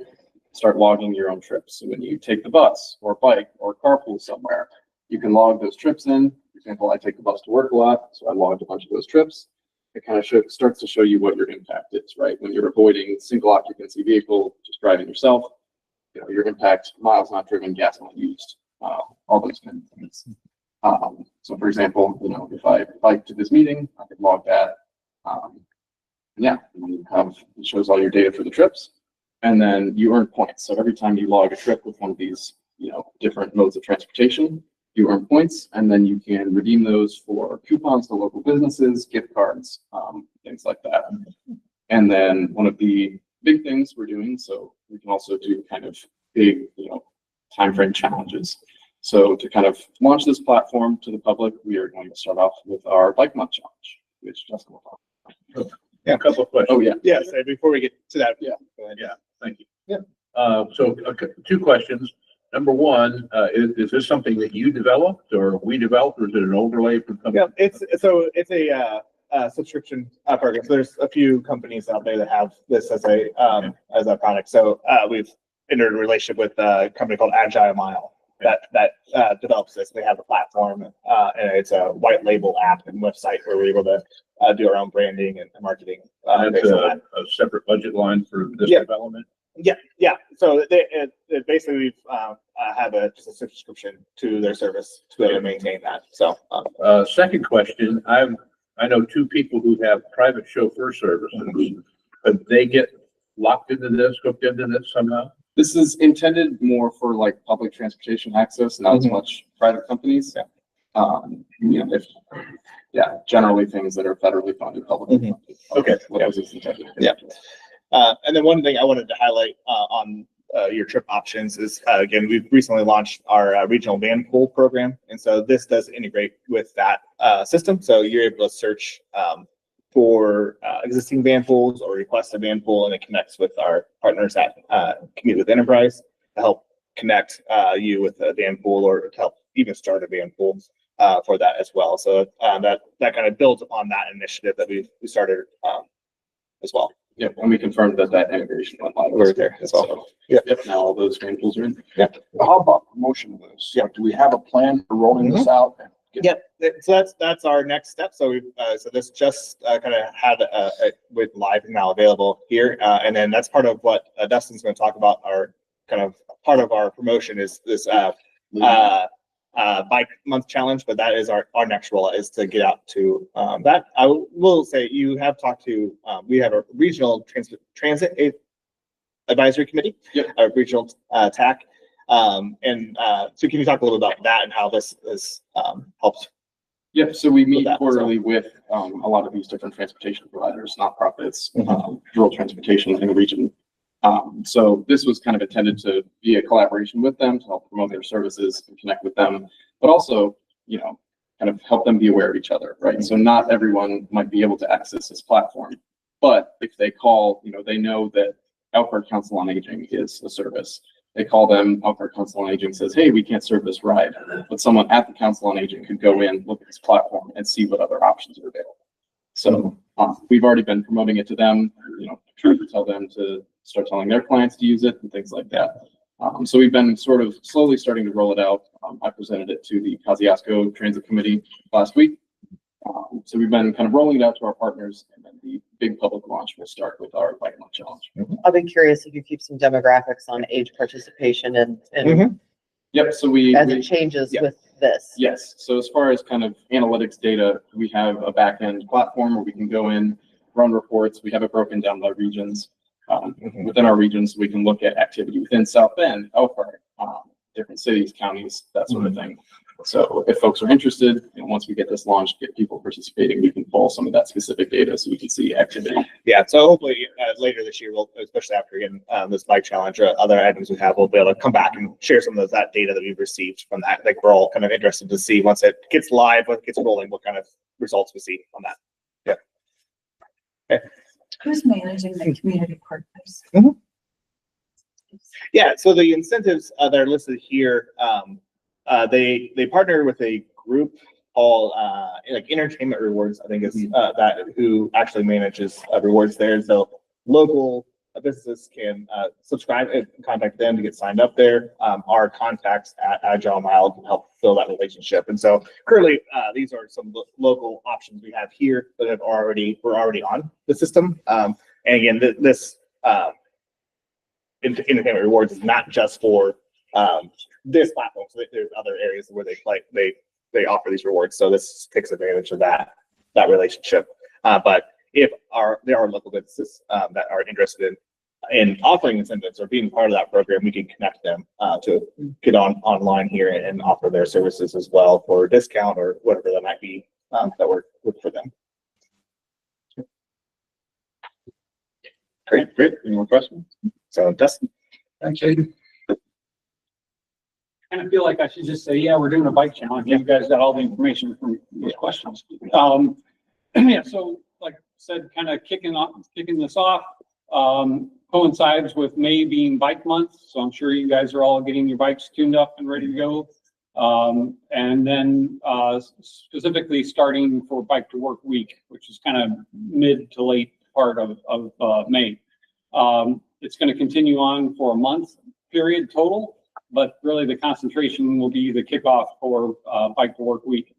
start logging your own trips. So when you take the bus or bike or carpool somewhere, you can log those trips in, example, I take the bus to work a lot, so I logged a bunch of those trips. It kind of starts to show you what your impact is, right? When you're avoiding single occupancy vehicle, just driving yourself, your impact, miles not driven, gas not used, all those kind of things. So for example, if I bike to this meeting, I can log that. Yeah, it shows all your data for the trips, and then you earn points. So every time you log a trip with one of these, different modes of transportation, you earn points, and then you can redeem those for coupons to local businesses, gift cards, things like that. And then one of the big things we're doing, so we can also do kind of big, timeframe challenges. So to kind of launch this platform to the public, we are going to start off with our bike month challenge, which Justin will talk about. Yeah, a couple of questions. Oh, yeah. Yes, and before we get to that. Yeah. Go ahead. Yeah, thank you. Yeah. So two questions. Number one, is this something that you developed or we developed, or is it an overlay from something? Yeah, it's a subscription program. So there's a few companies out there that have this as a product. So we've entered a relationship with a company called Agile Mile that develops this. They have a platform and it's a white label app and website where we're able to do our own branding and marketing. That's based on that. a separate budget line for this development? Yeah. So it basically we've have just a subscription to their service to be able to maintain that. So second question, I know two people who have private chauffeur services. They get locked into this, hooked into this somehow? This is intended more for like public transportation access, not as much private companies. Generally things that are federally funded, publicly funded. Okay. What this is intended. Yeah. And then one thing I wanted to highlight on your trip options is, again, we've recently launched our regional van pool program. And so this does integrate with that system. So you're able to search for existing van pools or request a van pool, and it connects with our partners at Commute with Enterprise to help connect you with a van pool or to help even start a van pool for that as well. So that kind of builds upon that initiative that we started as well. Yep, and we confirmed that integration went live. We're there as well. So, yep, now all those van pools are in. Yeah. How about promotion of this? Yeah. Do we have a plan for rolling this out? Yep. So that's our next step. So we've so this just kind of had with live now available here, and then that's part of what Dustin's going to talk about. Our kind of part of our promotion is this bike month challenge, but that is our next rollout is to get out to that. I will say you have talked to we have a regional transit advisory committee, a regional TAC. So can you talk a little about that and how this helps? Yep, so we meet quarterly with a lot of these different transportation providers, nonprofits, rural transportation in the region. So this was kind of intended to be a collaboration with them to help promote their services and connect with them, but also, kind of help them be aware of each other, right? So not everyone might be able to access this platform, but if they call, they know that Elkhart Council on Aging is a service. They call them, Elkhart Council on Aging says, hey, we can't serve this ride, but someone at the Council on Aging could go in, look at this platform and see what other options are available. So we've already been promoting it to them, trying to tell them to start telling their clients to use it and things like that. So we've been sort of slowly starting to roll it out. I presented it to the Kosciuszko Transit Committee last week. So we've been kind of rolling it out to our partners, and then the big public launch will start with our Bike Month Challenge. I'll be curious if you keep some demographics on age participation and Yep, so as it changes with this. Yes, so as far as kind of analytics data, we have a back-end platform where we can go in, run reports. We have it broken down by regions. Within our regions, we can look at activity within South Bend, Elkhart, different cities, counties, that sort of thing. So if folks are interested, once we get this launched, get people participating, we can pull some of that specific data so we can see activity. Yeah, so hopefully later this year, we'll, especially after getting this bike challenge or other items we have, we'll be able to come back and share some of that data that we've received from that. Like we're all kind of interested to see once it gets live, once it gets rolling, what kind of results we see on that. Yeah. Okay. Who's managing the community partners? Yeah, so the incentives that are listed here, they partner with a group called like Entertainment Rewards, I think is that who actually manages rewards there. So local businesses can subscribe and contact them to get signed up there. Our contacts at Agile Mile can help fill that relationship. And so currently, these are some local options we have here that we're already on the system. And again, this entertainment rewards is not just for this platform. So there's other areas where they offer these rewards. So this takes advantage of that relationship. But if there are local businesses that are interested in offering incentives or being part of that program, we can connect them to get online here and offer their services as well for a discount or whatever that might be that work for them. Great. Any more questions? So Dustin. Thanks, Aiden. Kind of feel like I should just say, yeah, we're doing a bike challenge. You guys got all the information from those questions. Yeah, so like I said, kind of kicking this off, coincides with May being bike month. So I'm sure you guys are all getting your bikes tuned up and ready to go. And then specifically starting for Bike to Work Week, which is kind of mid to late part of May. It's going to continue on for a month period total, but really the concentration will be the kickoff for Bike to Work Week.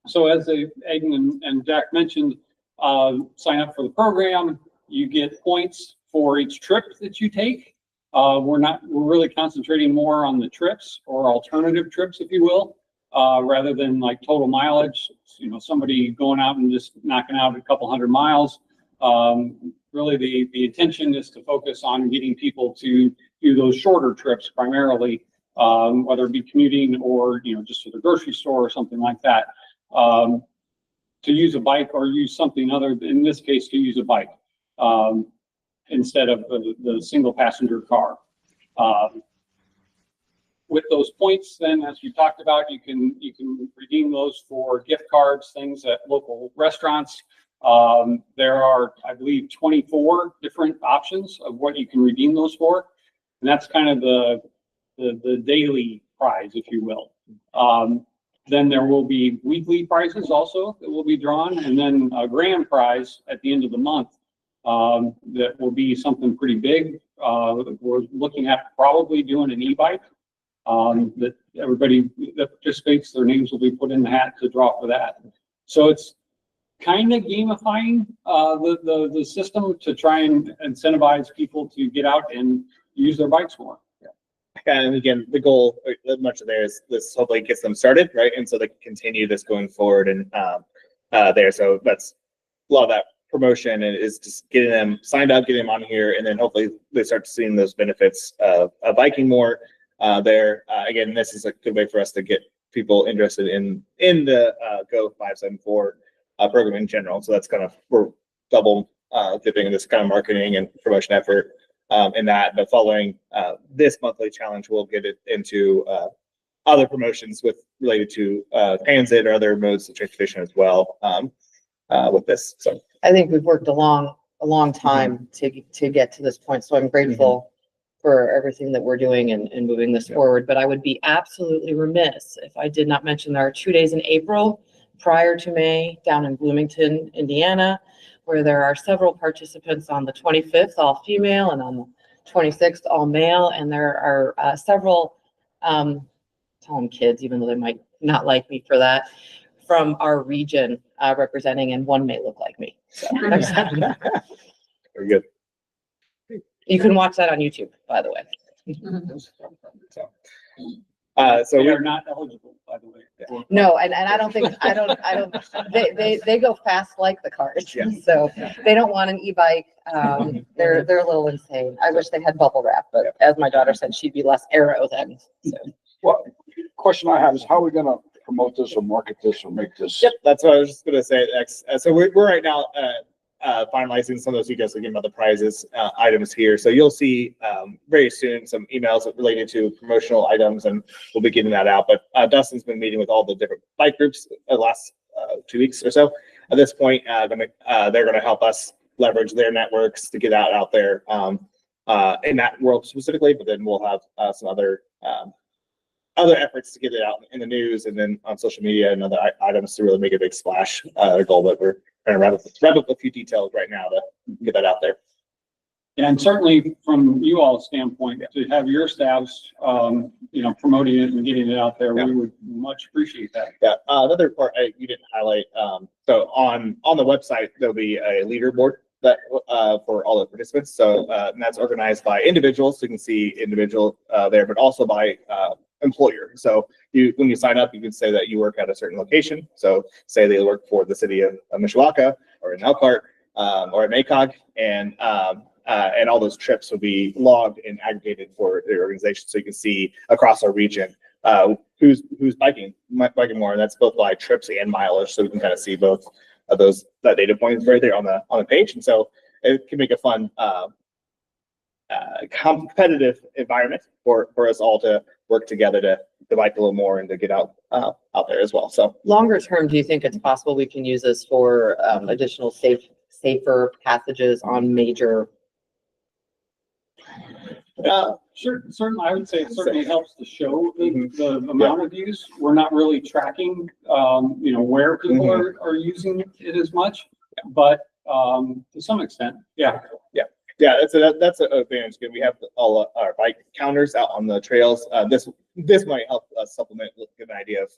So as Aiden and Jack mentioned, sign up for the program. You get points for each trip that you take. We're really concentrating more on the trips or alternative trips, if you will, rather than like total mileage. You know, somebody going out and just knocking out a couple hundred miles. Really the intention is to focus on getting people to do those shorter trips primarily, whether it be commuting or, you know, just to the grocery store or something like that. To use a bike or use something other, in this case, to use a bike instead of the single passenger car. With those points, then, as we talked about, you can redeem those for gift cards, things at local restaurants. There are, I believe, 24 different options of what you can redeem those for, and that's kind of the daily prize, if you will. Then there will be weekly prizes also that will be drawn, and then a grand prize at the end of the month that will be something pretty big. We're looking at probably doing an e-bike that everybody that participates, their names will be put in the hat to draw for that. So it's kind of gamifying the system to try and incentivize people to get out and use their bikes more. And again, the goal, much of there is this hopefully gets them started, right? And so they can continue this going forward and there. So that's a lot of that promotion and is just getting them signed up, getting them on here, and then hopefully they start seeing those benefits of biking more there. Again, this is a good way for us to get people interested in the Go 574 program in general. So that's kind of, we're double dipping in this kind of marketing and promotion effort in that. But following this monthly challenge, we'll get it into other promotions related to transit or other modes of transportation as well with this. So I think we've worked a long time to get to this point. So I'm grateful for everything that we're doing and moving this forward. But I would be absolutely remiss if I did not mention there are 2 days in April prior to May down in Bloomington, Indiana, where there are several participants on the 25th, all female, and on the 26th, all male. And there are several, tell them kids, even though they might not like me for that, from our region representing, and one may look like me. So very good. You can watch that on YouTube, by the way. So we are not eligible, by the way. No, and I don't think, they go fast like the cars. So they don't want an e-bike. They're a little insane. I wish they had bubble wrap, but as my daughter said, she'd be less aero then. So. Well, question I have is how are we gonna promote this or market this or make this? Yep, that's what I was just gonna say. So we're right now finalizing some of those details again about the prizes items here. So you'll see very soon some emails related to promotional items, and we'll be getting that out. But Dustin's been meeting with all the different bike groups the last 2 weeks or so. At this point, they're gonna help us leverage their networks to get out there in that world specifically. But then we'll have some other efforts to get it out in the news and then on social media and other items to really make a big splash. Our goal, but we're trying to wrap up a few details right now to get that out there. And certainly from you all's standpoint, to have your staffs, promoting it and getting it out there, we would much appreciate that. Yeah, another part you didn't highlight, so on the website, there'll be a leaderboard that, for all the participants. So, and that's organized by individuals, so you can see individual, there, but also by, employer. So when you sign up, you can say that you work at a certain location. So say they work for the city of Mishawaka or in Elkhart, or at MACOG, and all those trips will be logged and aggregated for the organization. So you can see across our region, who's biking more. And that's both by trips and mileage. So we can kind of see both of those, that data points right there on the page. And so it can make a fun, competitive environment for us all to work together to bike a little more and to get out there as well. So Longer term, do you think it's possible we can use this for additional safer passages on major? Certainly, I would say it certainly helps to show the amount of use. We're not really tracking, where people are using it as much, but to some extent, yeah. Yeah, that's an advantage. We have all our bike counters out on the trails. This might help us supplement, give an idea of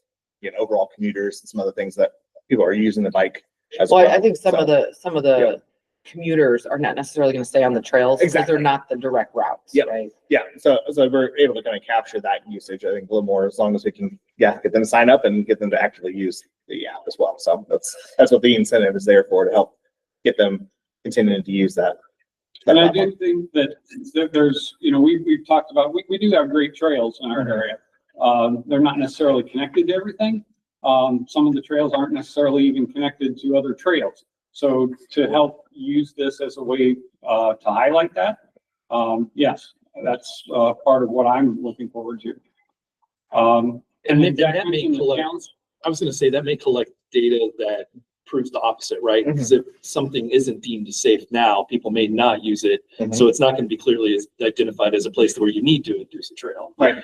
overall commuters and some other things that people are using the bike as well. I think some of the commuters are not necessarily going to stay on the trails because they're not the direct routes. Right? Yeah. So we're able to kind of capture that usage, I think, a little more, as long as we can, get them to sign up and get them to actually use the app as well. So that's what the incentive is there for, to help get them continuing to use that. And I do think that there's, we've talked about, we do have great trails in our area. They're not necessarily connected to everything. Some of the trails aren't necessarily even connected to other trails. So to help use this as a way to highlight that, yes, that's part of what I'm looking forward to. And that may collect, I was going to say that may collect data that proves the opposite, right? Because if something isn't deemed safe now, people may not use it. So it's not going to be clearly identified as a place where you need to induce a trail. Right.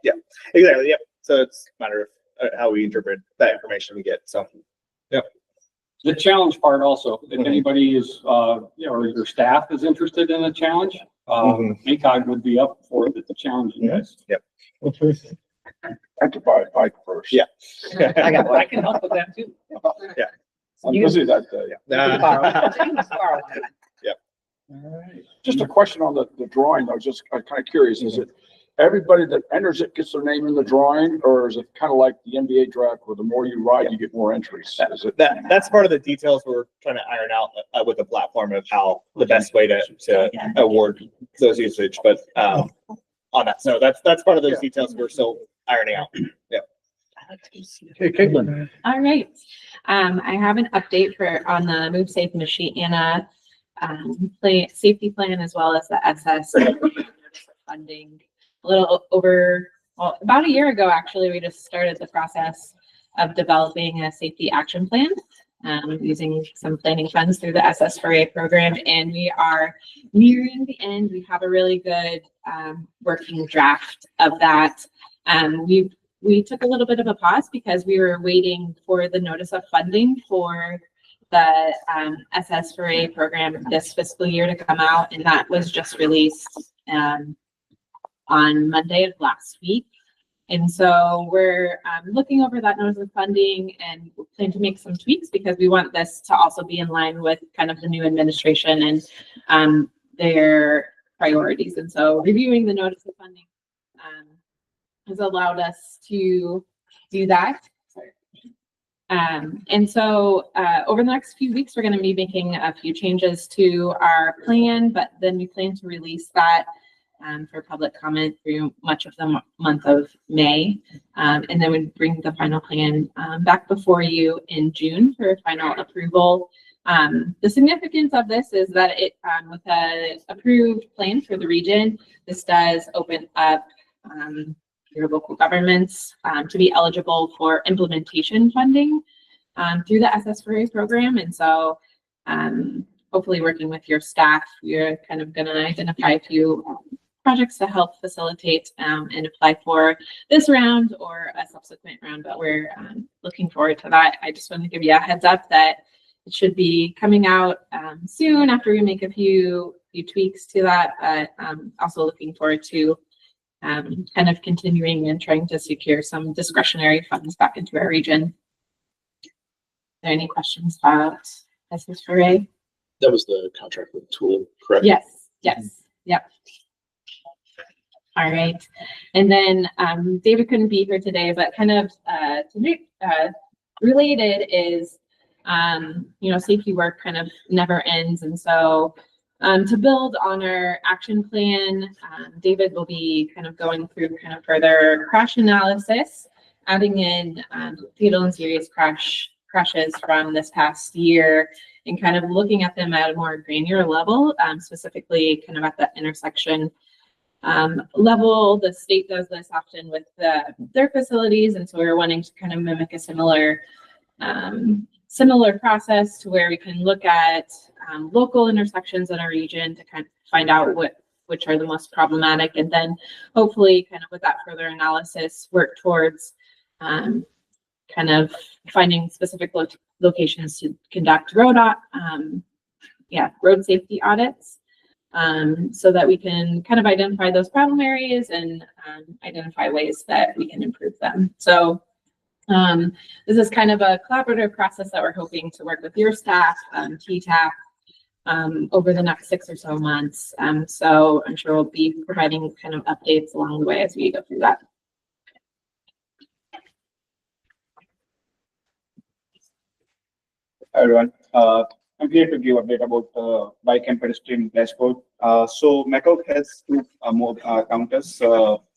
Yeah, exactly. Yep. So it's a matter of how we interpret that information we get. So, yep. The challenge part also, if anybody is, or your staff is interested in a challenge, MACOG would be up for the challenge. Yes. Yep. I have to buy a bike first. Yeah. I can help with that too. Yeah. I'm busy that day. Yep. All right. Just a question on the drawing. I'm kind of curious. Is it everybody that enters it gets their name in the drawing, or is it kind of like the NBA draft where the more you ride, you get more entries? Is it that's part of the details we're trying to iron out with the platform of how the best way to award those usage. But on that, so that's part of those details we're still ironing out. Yeah. Okay, Caitlin. All right. I have an update on the Move Safe Michiana safety plan, as well as the SS funding. A little over, about a year ago, actually, we just started the process of developing a safety action plan using some planning funds through the SS4A program, and we are nearing the end. We have a really good working draft of that. We took a little bit of a pause because we were waiting for the notice of funding for the SS4A program this fiscal year to come out, and that was just released on Monday of last week. And so we're looking over that notice of funding and plan to make some tweaks because we want this to also be in line with kind of the new administration and their priorities. And so reviewing the notice of funding has allowed us to do that. And so over the next few weeks, we're going to be making a few changes to our plan, but then we plan to release that for public comment through much of the month of May. And then we bring the final plan back before you in June for final approval. The significance of this is that it, with an approved plan for the region, this does open up your local governments to be eligible for implementation funding through the SS4A program. And so hopefully working with your staff, we're kind of going to identify a few projects to help facilitate and apply for this round or a subsequent round, but we're looking forward to that. I just want to give you a heads up that it should be coming out soon after we make a few tweaks to that, but also looking forward to kind of continuing and trying to secure some discretionary funds back into our region. Are there any questions about this for Ray? That was the contract with Tool, correct? Yes, yes, yep. All right. And then David couldn't be here today, but kind of related is, safety work kind of never ends. And so to build on our action plan, David will be kind of going through kind of further crash analysis, adding in fatal and serious crashes from this past year, and kind of looking at them at a more granular level, specifically kind of at the intersection level. The state does this often with their facilities, and so we're wanting to kind of mimic a similar process to where we can look at local intersections in our region to kind of find out which are the most problematic, and then hopefully kind of with that further analysis work towards kind of finding specific locations to conduct road safety audits, so that we can kind of identify those problem areas and identify ways that we can improve them. So this is kind of a collaborative process that we're hoping to work with your staff, TTAC, over the next 6 or so months. So I'm sure we'll be providing kind of updates along the way as we go through that. Hi everyone, I'm here to give a bit about bike and pedestrian dashboard. So MACOG has two counters.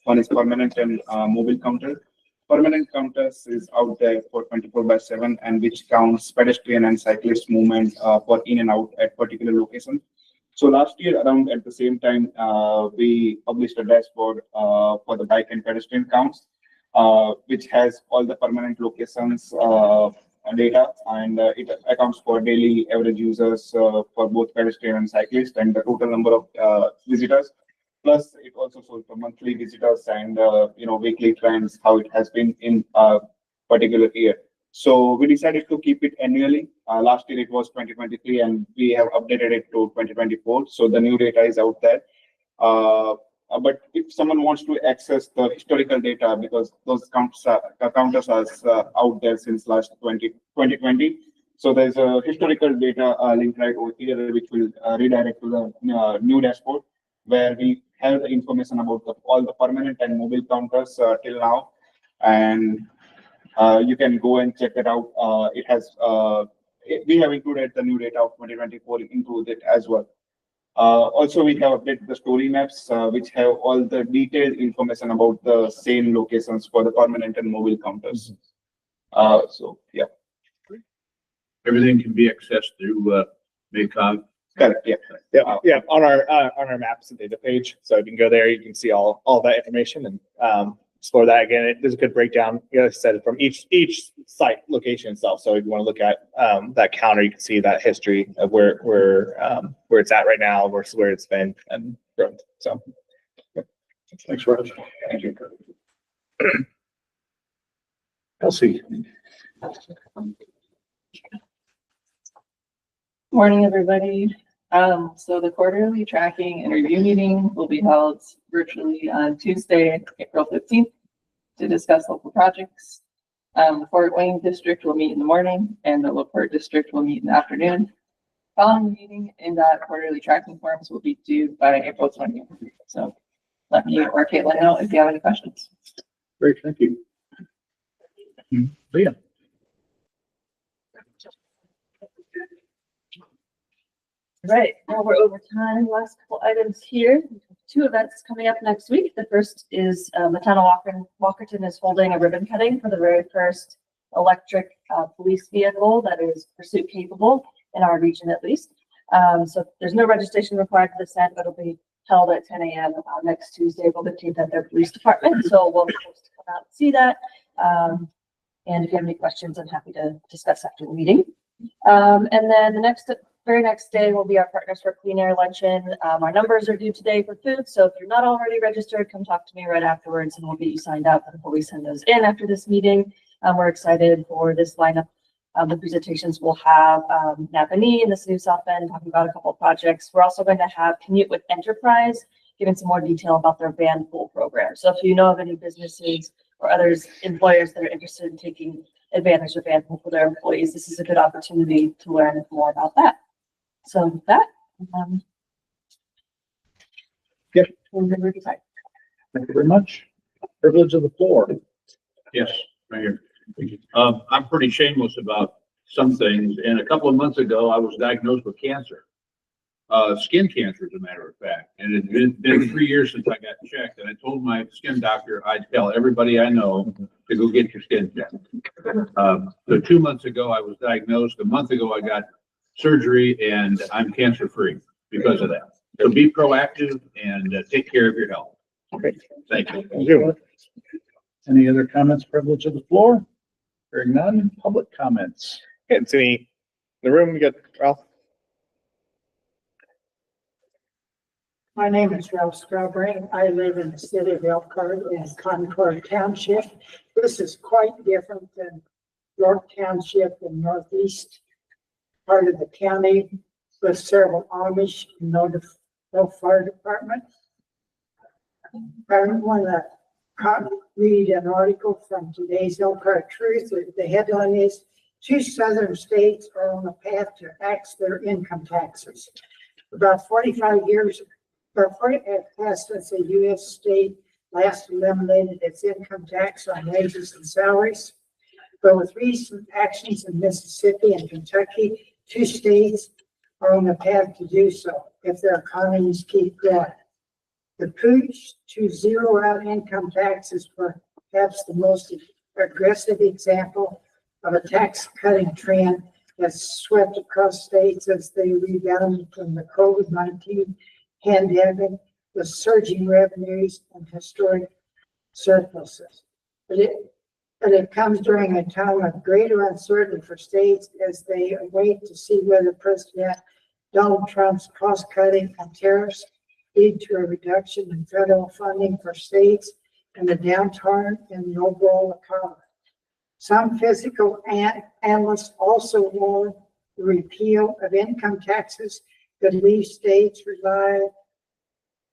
One is permanent and mobile counter. Permanent counters is out there for 24/7 and which counts pedestrian and cyclist movement for in and out at particular location. So last year around at the same time, we published a dashboard for the bike and pedestrian counts, which has all the permanent locations data, and it accounts for daily average users for both pedestrian and cyclist and the total number of visitors. Plus, it also shows the monthly visitors and weekly trends, how it has been in a particular year. So we decided to keep it annually. Last year it was 2023, and we have updated it to 2024. So the new data is out there. But if someone wants to access the historical data, because those counters are out there since last 2020, so there's a historical data link right over here, which will redirect to the new dashboard, where we have the information about all the permanent and mobile counters till now, and you can go and check it out. It has we have included the new data of 2024 into it as well. Also, we have updated the story maps, which have all the detailed information about the same locations for the permanent and mobile counters. So, yeah. Everything can be accessed through MACOG. Correct. Yeah. On our maps and data page, so you can go there. You can see all that information and explore that again. There's a good breakdown, like I said, from each site location itself. So if you want to look at that counter, you can see that history of where it's at right now versus where it's been and growth. So, Thanks, Raj. Thank you. Elsie. Morning, everybody. So the quarterly tracking and review meeting will be held virtually on Tuesday, April 15th to discuss local projects. The Fort Wayne district will meet in the morning and the LaPorte district will meet in the afternoon. Following the meeting, that quarterly tracking forms will be due by April 20th. So let me or Caitlin know if you have any questions. Great, thank you. Leah. Right, now we're over time. Last couple items here. 2 events coming up next week. The first is Walkerton is holding a ribbon cutting for the very first electric police vehicle that is pursuit capable in our region, at least. So there's no registration required for this event, but it'll be held at 10 a.m. Next Tuesday, April 15th at their police department. So we'll be able to come out and see that. And if you have any questions, I'm happy to discuss after the meeting. And then the very next day will be our Partners for Clean Air luncheon. Our numbers are due today for food, so if you're not already registered, come talk to me right afterwards and we'll get you signed up before we send those in after this meeting. We're excited for this lineup The presentations will have Napanee in this new South Bend talking about a couple of projects. We're also going to have Commute with Enterprise, giving some more detail about their van pool program. So if you know of any businesses or others, employers that are interested in taking advantage of van pool for their employees, this is a good opportunity to learn more about that. So with that, Yep. we're going to decide. Thank you very much. Privilege of the floor. Yes, right here. I'm pretty shameless about some things, and a couple of months ago, I was diagnosed with cancer. Skin cancer, as a matter of fact, and it had been 3 years since I got checked, and I told my skin doctor I'd tell everybody I know to go get your skin checked. So 2 months ago, I was diagnosed. A month ago, I got surgery, and I'm cancer-free because of that. So be proactive and take care of your health. Great. Thank you. Thank you. Any other comments, privilege of the floor? Hearing none, public comments. Getting to me in the room, we got Ralph. My name is Ralph Strawberry. I live in the city of Elkhart in Concord Township. This is quite different than York Township in northeast part of the county with several Amish and no fire department. I want to read an article from today's Elkhart Truth. The headline is, 2 southern states are on a path to axe their income taxes. About 45 years past since a U.S. state last eliminated its income tax on wages and salaries. But with recent actions in Mississippi and Kentucky, 2 states are on the path to do so if their economies keep growing. The push to zero out income tax is perhaps the most aggressive example of a tax cutting trend that's swept across states as they rebound from the COVID-19 pandemic with surging revenues and historic surpluses. But it comes during a time of greater uncertainty for states as they wait to see whether President Donald Trump's cost cutting and tariffs lead to a reduction in federal funding for states and the downturn in the overall economy. Some fiscal analysts also warn the repeal of income taxes could leave states rely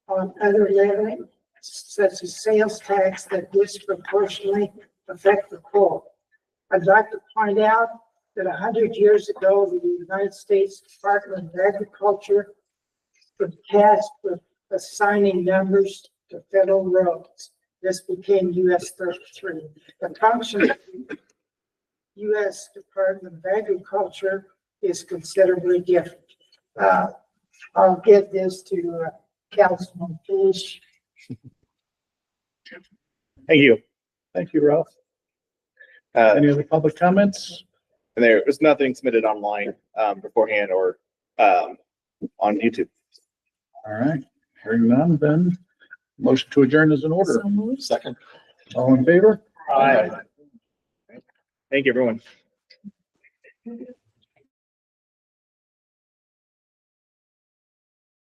on other revenue, such as sales tax, that disproportionately affect the poor. I'd like to point out that 100 years ago, the United States Department of Agriculture was tasked with assigning numbers to federal roads. This became US 33. The function of the US Department of Agriculture is considerably different. I'll give this to Councilman Fish. Thank you. Thank you, Ralph. Any other public comments? And there was nothing submitted online beforehand or on YouTube. All right. Hearing none, then motion to adjourn is in order. Second. All in favor? Aye. Thank you, everyone.